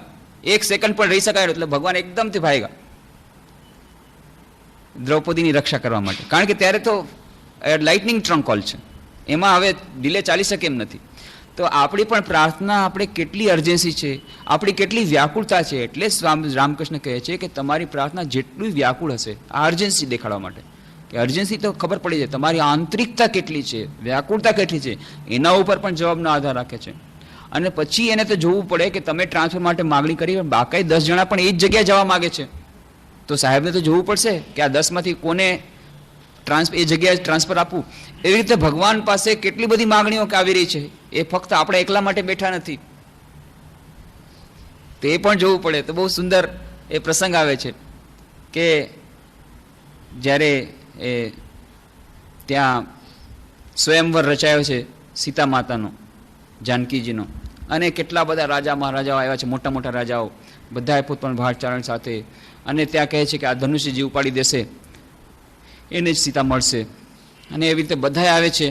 1 સેકન્ડ પણ રહી શકાય એટલે ભગવાન એકદમથી ભાગ્યા દ્રૌપદીની રક્ષા કરવા માટે, કારણ કે ત્યારે તો લાઇટનિંગ ટ્રંક કોલ છે, એમાં હવે ડિલે ચાલી શકે એમ નથી. તો આપણી પણ પ્રાર્થના, આપણે કેટલી અર્જન્સી છે, આપણી કેટલી વ્યાકુળતા છે. એટલે રામકૃષ્ણ કહે છે કે તમારી પ્રાર્થના જેટલું વ્યાકુળ હશે, આ અર્જન્સી દેખાડવા માટે, કે અર્જન્સી તો ખબર પડી જાય, તમારી આંતરિકતા કેટલી છે, વ્યાકુળતા કેટલી છે, એના ઉપર પણ જવાબનો આધાર રાખે છે. અને પછી એને તો જોવું પડે કે તમે ટ્રાન્સફર માટે માગણી કરી, બાકી 10 જણા પણ એ જ જગ્યાએ જવા માગે છે, તો સાહેબને તો જોવું પડશે કે આ 10માંથી કોને એ જગ્યાએ ટ્રાન્સફર આપવું. એવી રીતે ભગવાન પાસે કેટલી બધી માગણીઓ આવી રહી છે, એ ફક્ત આપણે એકલા માટે બેઠા નથી, તે પણ જોવું પડે. તો બહુ સુંદર એ પ્રસંગ આવે છે કે જ્યારે એ ત્યાં સ્વયંવર રચાયો છે સીતા માતાનો, જાનકીજીનો, અને કેટલા બધા રાજા મહારાજાઓ આવ્યા છે, મોટા મોટા રાજાઓ, બધાએ પોતપોતાના ભાટચારણ સાથે, અને ત્યાં કહે છે કે આ ધનુષ્ય જે ઉપાડી દેશે એને જ સીતા મળશે. અને એવી રીતે બધા આવે છે,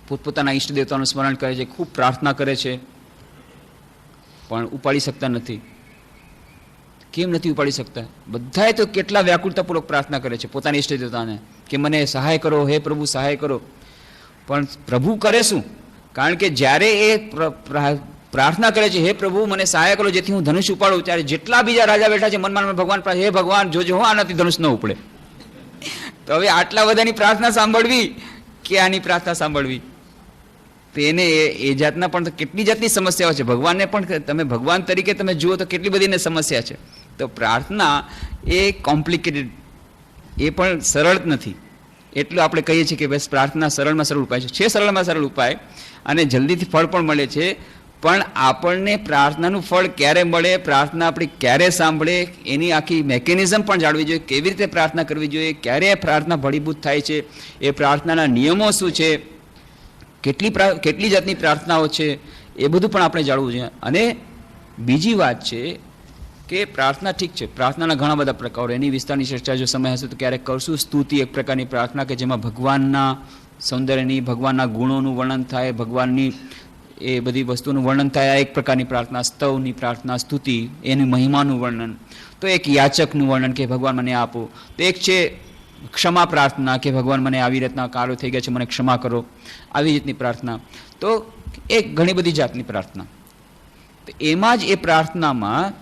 પોતપોતાના ઈષ્ટ દેવતાનું સ્મરણ કરે છે, ખૂબ પ્રાર્થના કરે છે, પણ ઉપાડી શકતા નથી. કેમ નથી ઉપાડી શકતા? બધાએ તો કેટલા વ્યાકુળતાપૂર્વક પ્રાર્થના કરે છે પોતાના ઈષ્ટ દેવતાને કે મને સહાય કરો, હે પ્રભુ સહાય કરો. પણ પ્રભુ કરે શું? કારણ કે જ્યારે એ પ્રાર્થના કરે છે, હે પ્રભુ મને સહાય કરો જેથી હું ધનુષ ઉપાડું, ત્યારે જેટલા બીજા રાજા બેઠા છે મનમાં ભગવાન, હે ભગવાન જોજો હો આનાથી ધનુષ ન ઉપડે. તો હવે આટલા બધાની પ્રાર્થના સાંભળવી કે આની પ્રાર્થના સાંભળવી, તો એને એ જાતના પણ કેટલી જાતની સમસ્યાઓ છે. ભગવાનને પણ તમે ભગવાન તરીકે તમે જુઓ તો કેટલી બધી સમસ્યા છે. તો પ્રાર્થના એ કોમ્પ્લિકેટેડ, એ પણ સરળ નથી. એટલું આપણે કહીએ છીએ કે બસ પ્રાર્થના સરળમાં સરળ ઉપાય છે, સરળમાં સરળ ઉપાય, અને જલ્દીથી ફળ પણ મળે છે. પણ આપણને પ્રાર્થનાનું ફળ ક્યારે મળે, પ્રાર્થના આપણી ક્યારે સાંભળે, એની આખી મેકેનિઝમ પણ જાણવી જોઈએ. કેવી રીતે પ્રાર્થના કરવી જોઈએ, ક્યારે પ્રાર્થના ભળીભૂત થાય છે, એ પ્રાર્થનાના નિયમો શું છે, કેટલી જાતની પ્રાર્થનાઓ છે, એ બધું પણ આપણે જાણવું જોઈએ. અને બીજી વાત છે કે પ્રાર્થના ઠીક છે, પ્રાર્થનાના ઘણા બધા પ્રકારો, એની વિસ્તારની ચર્ચા જો સમય હશે તો ક્યારેક કરશું. સ્તુતિ એક પ્રકારની પ્રાર્થના કે જેમાં ભગવાનના સૌંદર્યની, ભગવાનના ગુણોનું વર્ણન થાય, ભગવાનની એ બધી વસ્તુનું વર્ણન થાય, આ એક પ્રકારની પ્રાર્થના. સ્તવની પ્રાર્થના, સ્તુતિ, એની મહિમાનું વર્ણન. તો એક યાચકનું વર્ણન કે ભગવાન મને આપો. તો એક છે ક્ષમા પ્રાર્થના કે ભગવાન મને આવી રીતના કાર્યો થઈ ગયા છે, મને ક્ષમા કરો, આવી રીતની પ્રાર્થના. તો એક ઘણી બધી જાતની પ્રાર્થના. તો એમાં જ એ પ્રાર્થનામાં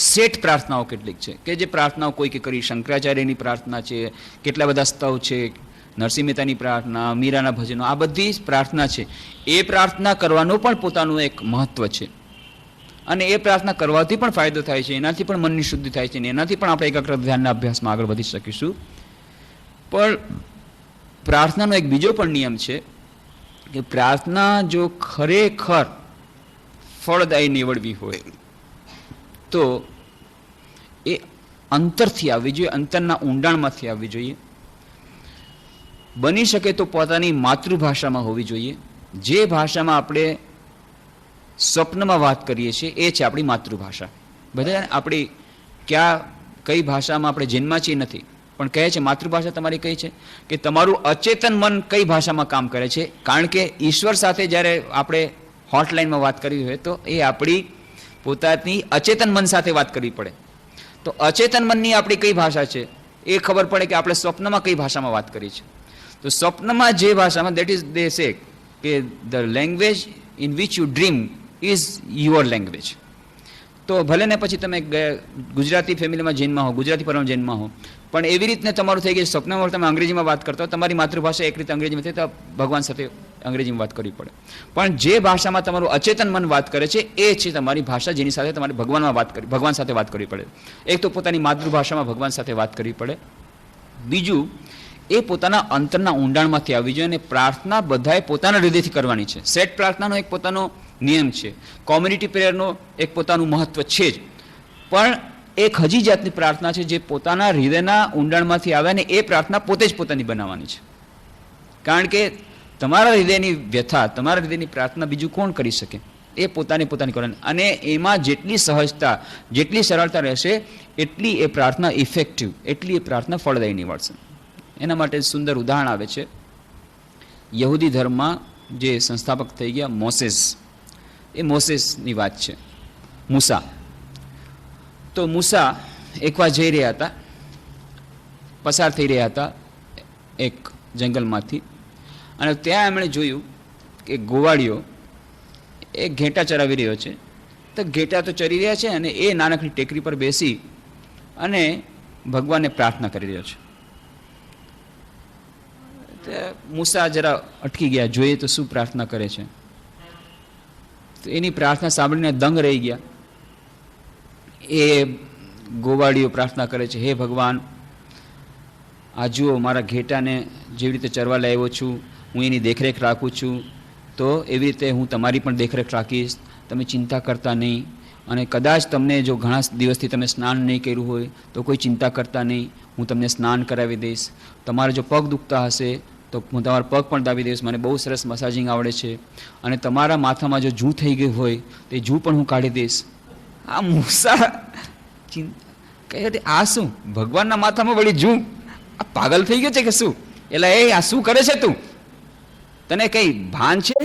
સેટ પ્રાર્થનાઓ કેટલીક છે કે જે પ્રાર્થનાઓ કોઈ કે કરી. શંકરાચાર્યની પ્રાર્થના છે, કેટલા બધા સ્તવ છે, નરસિંહ મહેતાની પ્રાર્થના, મીરાના ભજનો, આ બધી પ્રાર્થના છે. એ પ્રાર્થના કરવાનું પણ પોતાનું એક મહત્વ છે, અને એ પ્રાર્થના કરવાથી પણ ફાયદો થાય છે, એનાથી પણ મનની શુદ્ધિ થાય છે, એનાથી પણ આપણે એકાગ્ર ધ્યાનના અભ્યાસમાં આગળ વધી શકીશું. પણ પ્રાર્થનાનો એક બીજો પણ નિયમ છે કે પ્રાર્થના જો ખરેખર ફળદાયી નીવડવી હોય તો એ અંતરથી આવવી જોઈએ, અંતરના ઊંડાણમાંથી આવવી જોઈએ. બની શકે તો પોતાની માતૃભાષામાં હોવી જોઈએ. જે ભાષામાં આપણે સ્વપ્નમાં વાત કરીએ છીએ એ છે આપણી માતૃભાષા. બધા આપણી કઈ ભાષામાં આપણે જન્મ્યા છીએ નથી, પણ કહે છે માતૃભાષા તમારી કઈ છે કે તમારું અચેતન મન કઈ ભાષામાં કામ કરે છે. કારણ કે ઈશ્વર સાથે જ્યારે આપણે હોટલાઇનમાં વાત કરવી હોય તો એ આપણી પોતાની અચેતન મન સાથે વાત કરવી પડે. તો અચેતન મનની આપણી કઈ ભાષા છે એ ખબર પડે કે આપણે સ્વપ્નમાં કઈ ભાષામાં વાત કરી છે. તો સ્વપ્નમાં જે ભાષામાં દેટ ઇઝ દે સે કે the language in which you dream is your language. તો ભલે ને પછી તમે ગુજરાતી ફેમિલીમાં જન્મમાં હો, ગુજરાતી પરિવારમાં જન્મમાં હો, પણ એવી રીતને તમારું થઈ ગયું સ્વપ્નમાં તમે અંગ્રેજીમાં વાત કરતા હો, તમારી માતૃભાષા એક રીતે અંગ્રેજીમાં થઈ તો ભગવાન સાથે અંગ્રેજીમાં વાત કરવી પડે. પણ જે ભાષામાં તમારું અચેતન મન વાત કરે છે એ છે તમારી ભાષા, જેની સાથે તમારે ભગવાન સાથે વાત કરવી પડે. એક તો પોતાની માતૃભાષામાં ભગવાન સાથે વાત કરવી પડે. બીજું એ પોતાના અંતરના ઊંડાણમાંથી આવવી જોઈએ અને પ્રાર્થના બધાએ પોતાના હૃદયથી કરવાની છે. સેટ પ્રાર્થનાનો એક પોતાનો નિયમ છે, કોમ્યુનિટી પ્રેયરનો એક પોતાનું મહત્વ છે જ, પણ એક હજી જાતની પ્રાર્થના છે જે પોતાના હૃદયના ઊંડાણમાંથી આવે ને એ પ્રાર્થના પોતે જ પોતાની બનાવવાની છે. કારણ કે તમારા હૃદયની વ્યથા, તમારા હૃદયની પ્રાર્થના બીજું કોણ કરી શકે? એ પોતાની કરવાની. અને એમાં જેટલી સહજતા, જેટલી સરળતા રહેશે એટલી એ પ્રાર્થના ઇફેક્ટિવ, એટલી એ પ્રાર્થના ફળદાયી નીવડશે. એના માટે સુંદર ઉદાહરણ આવે છે. યહૂદી ધર્મમાં જે સંસ્થાપક થઈ ગયા મોસેસ, એ મોસેસની વાત છે. મૂસા, તો મૂસા એકવાર જઈ રહ્યા હતા, પસાર થઈ રહ્યા હતા એક જંગલમાંથી, અને ત્યાં એમણે જોયું કે ગોવાળીઓ એ ઘેટા ચરાવી રહ્યો છે. તો ઘેટા તો ચરી રહ્યા છે અને એ નાનકડી ટેકરી પર બેસી અને ભગવાનને પ્રાર્થના કરી રહ્યો છે. મૂસા જરા અટકી ગયા, જોઈએ તો શું પ્રાર્થના કરે છે. તો એની પ્રાર્થના સાંભળીને દંગ રહી ગયા. એ ગોવાળીઓ પ્રાર્થના કરે છે, હે ભગવાન, આ જુઓ મારા ઘેટાને જેવી રીતે ચરવા લાવ્યો છું, હું એની દેખરેખ રાખું છું, તો એવી રીતે હું તમારી પણ દેખરેખ રાખીશ. તમે ચિંતા કરતા નહીં, અને કદાચ તમને જો ઘણા દિવસથી તમે સ્નાન નહીં કર્યું હોય તો કોઈ ચિંતા કરતા નહીં, હું તમને સ્નાન કરાવી દઈશ. તમારે જો પગ દુખતા હશે તો હું તમારા પગ પણ દાબી દઈશ, મને બહુ સરસ મસાજિંગ આવડે છે. અને તમારા માથામાં જો જૂ થઈ ગઈ હોય તો એ જૂ પણ હું કાઢી દઈશ. આ મૂસા કહે આ શું, ભગવાનના માથામાં વળી જૂ? આ પાગલ થઈ ગયો છે કે શું? એટલે એ આ શું કરે છે તું? તને કઈ ભાન છે?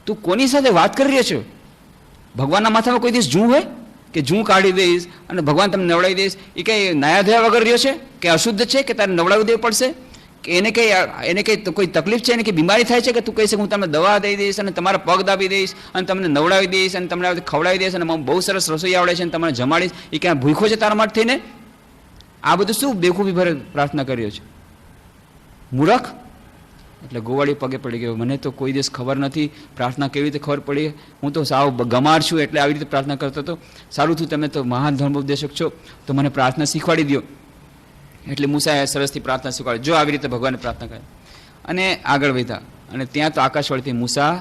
તું કોની સાથે વાત કરી રહ્યો છો? ભગવાનના માથામાં કોઈ દિવસ જૂ હોય કે જૂ કાઢી દઈશ અને ભગવાન તમને નવડાવી દઈશ? એ કઈ નાયા ધોયા વગર રહ્યો છે કે અશુદ્ધ છે કે તારે નવડાવી દેવું પડશે? કે એને કઈ કોઈ તકલીફ છે, એને કઈ બીમારી થાય છે કે તું કહીશ હું તમને દવા દઈ દઈશ અને તમારા પગ દાબી દઈશ અને તમને નવડાવી દઈશ અને તમને ખવડાવી દઈશ અને બહુ સરસ રસોઈ આવડે છે અને તમને જમાડીશ? એ ક્યાં ભૂખો છે તારા માટે થઈને? આ બધું શું બેવકૂફી ભરે પ્રાર્થના કર્યો છે? મૂર્ખ! એટલે ગોવાળી પગે પડી ગયો, મને તો કોઈ દિવસ ખબર નથી પ્રાર્થના કેવી રીતે ખબર પડી, હું તો સાવ ગમાર છું એટલે આવી રીતે પ્રાર્થના કરતો હતો. સારું થયું તમે તો મહાન ધર્મોપદેશક છો તો મને પ્રાર્થના શીખવાડી દો. એટલે મૂસાએ સરસથી પ્રાર્થના શીખવાડી, જો આવી રીતે ભગવાનને પ્રાર્થના કરે. અને આગળ વધ્યા અને ત્યાં તો આકાશવાણીથી મૂસા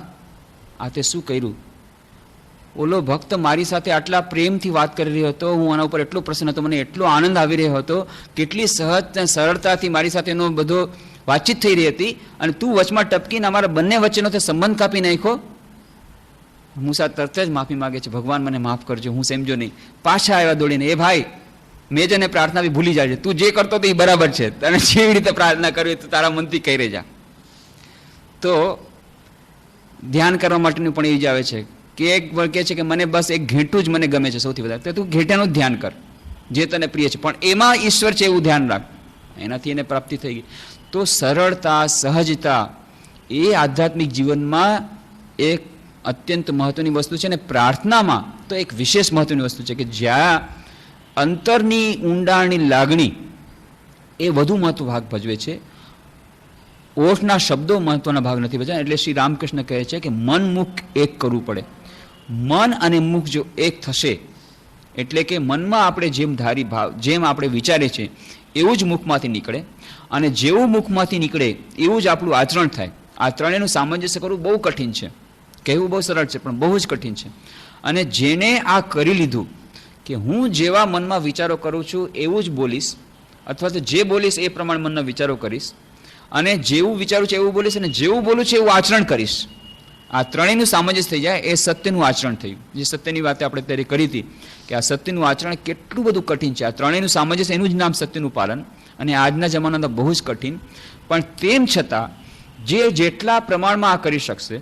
આ તે શું કર્યું? ઓલો ભક્ત મારી સાથે આટલા પ્રેમથી વાત કરી રહ્યો હતો, હું આના ઉપર એટલો પ્રસન્ન હતો, મને એટલો આનંદ આવી રહ્યો હતો, કેટલી સહજ સરળતાથી મારી સાથે એનો બધો વાતચીત થઈ રહી હતી, અને તું વચમાં ટપકીને અમારા બંને વચ્ચેનો તે સંબંધ કાપી નાખ્યો. મૂસા તરત જ માફી માગે છે, ભગવાન મને માફ કરજો, હું સમજો નહીં. પાછા આવ્યા દોડીને, એ ભાઈ મેં જેને પ્રાર્થના બી ભૂલી જાય છે, તું જે કરતો તો એ બરાબર છે, તને જેવી રીતે પ્રાર્થના કરવી તો તારા મનથી કહી રહેજા. તો ધ્યાન કરવા માટેનું પણ એ જ આવે છે કે એક કહે છે કે મને બસ એક ઘેટું જ મને ગમે છે સૌથી વધારે, તો તું ઘેટાનું જ ધ્યાન કર જે તને પ્રિય છે, પણ એમાં ઈશ્વર છે એવું ધ્યાન રાખ. એનાથી એને પ્રાપ્તિ થઈ ગઈ. તો સરળતા, સહજતા એ આધ્યાત્મિક જીવનમાં એક અત્યંત મહત્વની વસ્તુ છે. અને પ્રાર્થનામાં તો એક વિશેષ મહત્વની વસ્તુ છે કે જ્યાં અંતરની ઊંડાણની લાગણી એ વધુ મહત્વ ભાગ ભજવે છે, ઓઠના શબ્દો મહત્વના ભાગ નથી ભજવા. એટલે શ્રી રામકૃષ્ણ કહે છે કે મન મુખ એક કરવું પડે. મન અને મુખ જો એક થશે એટલે કે મનમાં આપણે જેમ ધારી ભાવ, જેમ આપણે વિચારીએ છીએ એવું જ મુખમાંથી નીકળે, અને જેવું મુખમાંથી નીકળે એવું જ આપણું આચરણ થાય. આ ત્રણેયનું સામંજસ્ય કરવું બહુ કઠિન છે. કહેવું બહુ સરળ છે પણ બહુ જ કઠિન છે. અને જેને આ કરી લીધું કે હું જેવા મનમાં વિચારો કરું છું એવું જ બોલીશ, અથવા તો જે બોલીશ એ પ્રમાણે મનના વિચારો કરીશ, અને જેવું વિચારું છું એવું બોલીશ, અને જેવું બોલું છું એવું આચરણ કરીશ, આ ત્રણેયનું સામંજસ્ય થઈ જાય એ સત્યનું આચરણ થયું. જે સત્યની વાત આપણે ત્યારે કરી હતી કે આ સત્યનું આચરણ કેટલું બધું કઠિન છે. આ ત્રણેયનું સામંજસ્ય, એનું જ નામ સત્યનું પાલન, અને આજના જમાનામાં બહુ જ કઠિન. પણ તેમ છતાં જેટલા પ્રમાણમાં આ કરી શકશે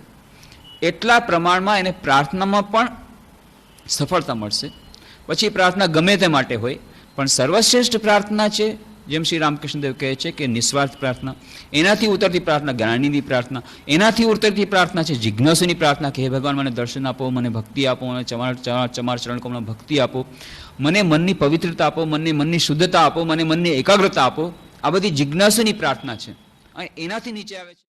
એટલા પ્રમાણમાં એને પ્રાર્થનામાં પણ સફળતા મળશે. પછી પ્રાર્થના ગમે તે માટે હોય, પણ સર્વશ્રેષ્ઠ પ્રાર્થના છે, જેમ શ્રી રામકૃષ્ણદેવ કહે છે કે નિસ્વાર્થ પ્રાર્થના. એનાથી ઉતરતી પ્રાર્થના જ્ઞાનીની પ્રાર્થના, એનાથી ઉતરતી પ્રાર્થના છે જિજ્ઞાસુની પ્રાર્થના કે હે ભગવાન મને દર્શન આપો, મને ભક્તિ આપો, મને ચમાર ચરણ કમળમાં ભક્તિ આપો, મને મનની પવિત્રતા આપો, મને મનની શુદ્ધતા આપો, મને મનની એકાગ્રતા આપો. આ બધી જિજ્ઞાસુની પ્રાર્થના છે અને એનાથી નીચે આવે છે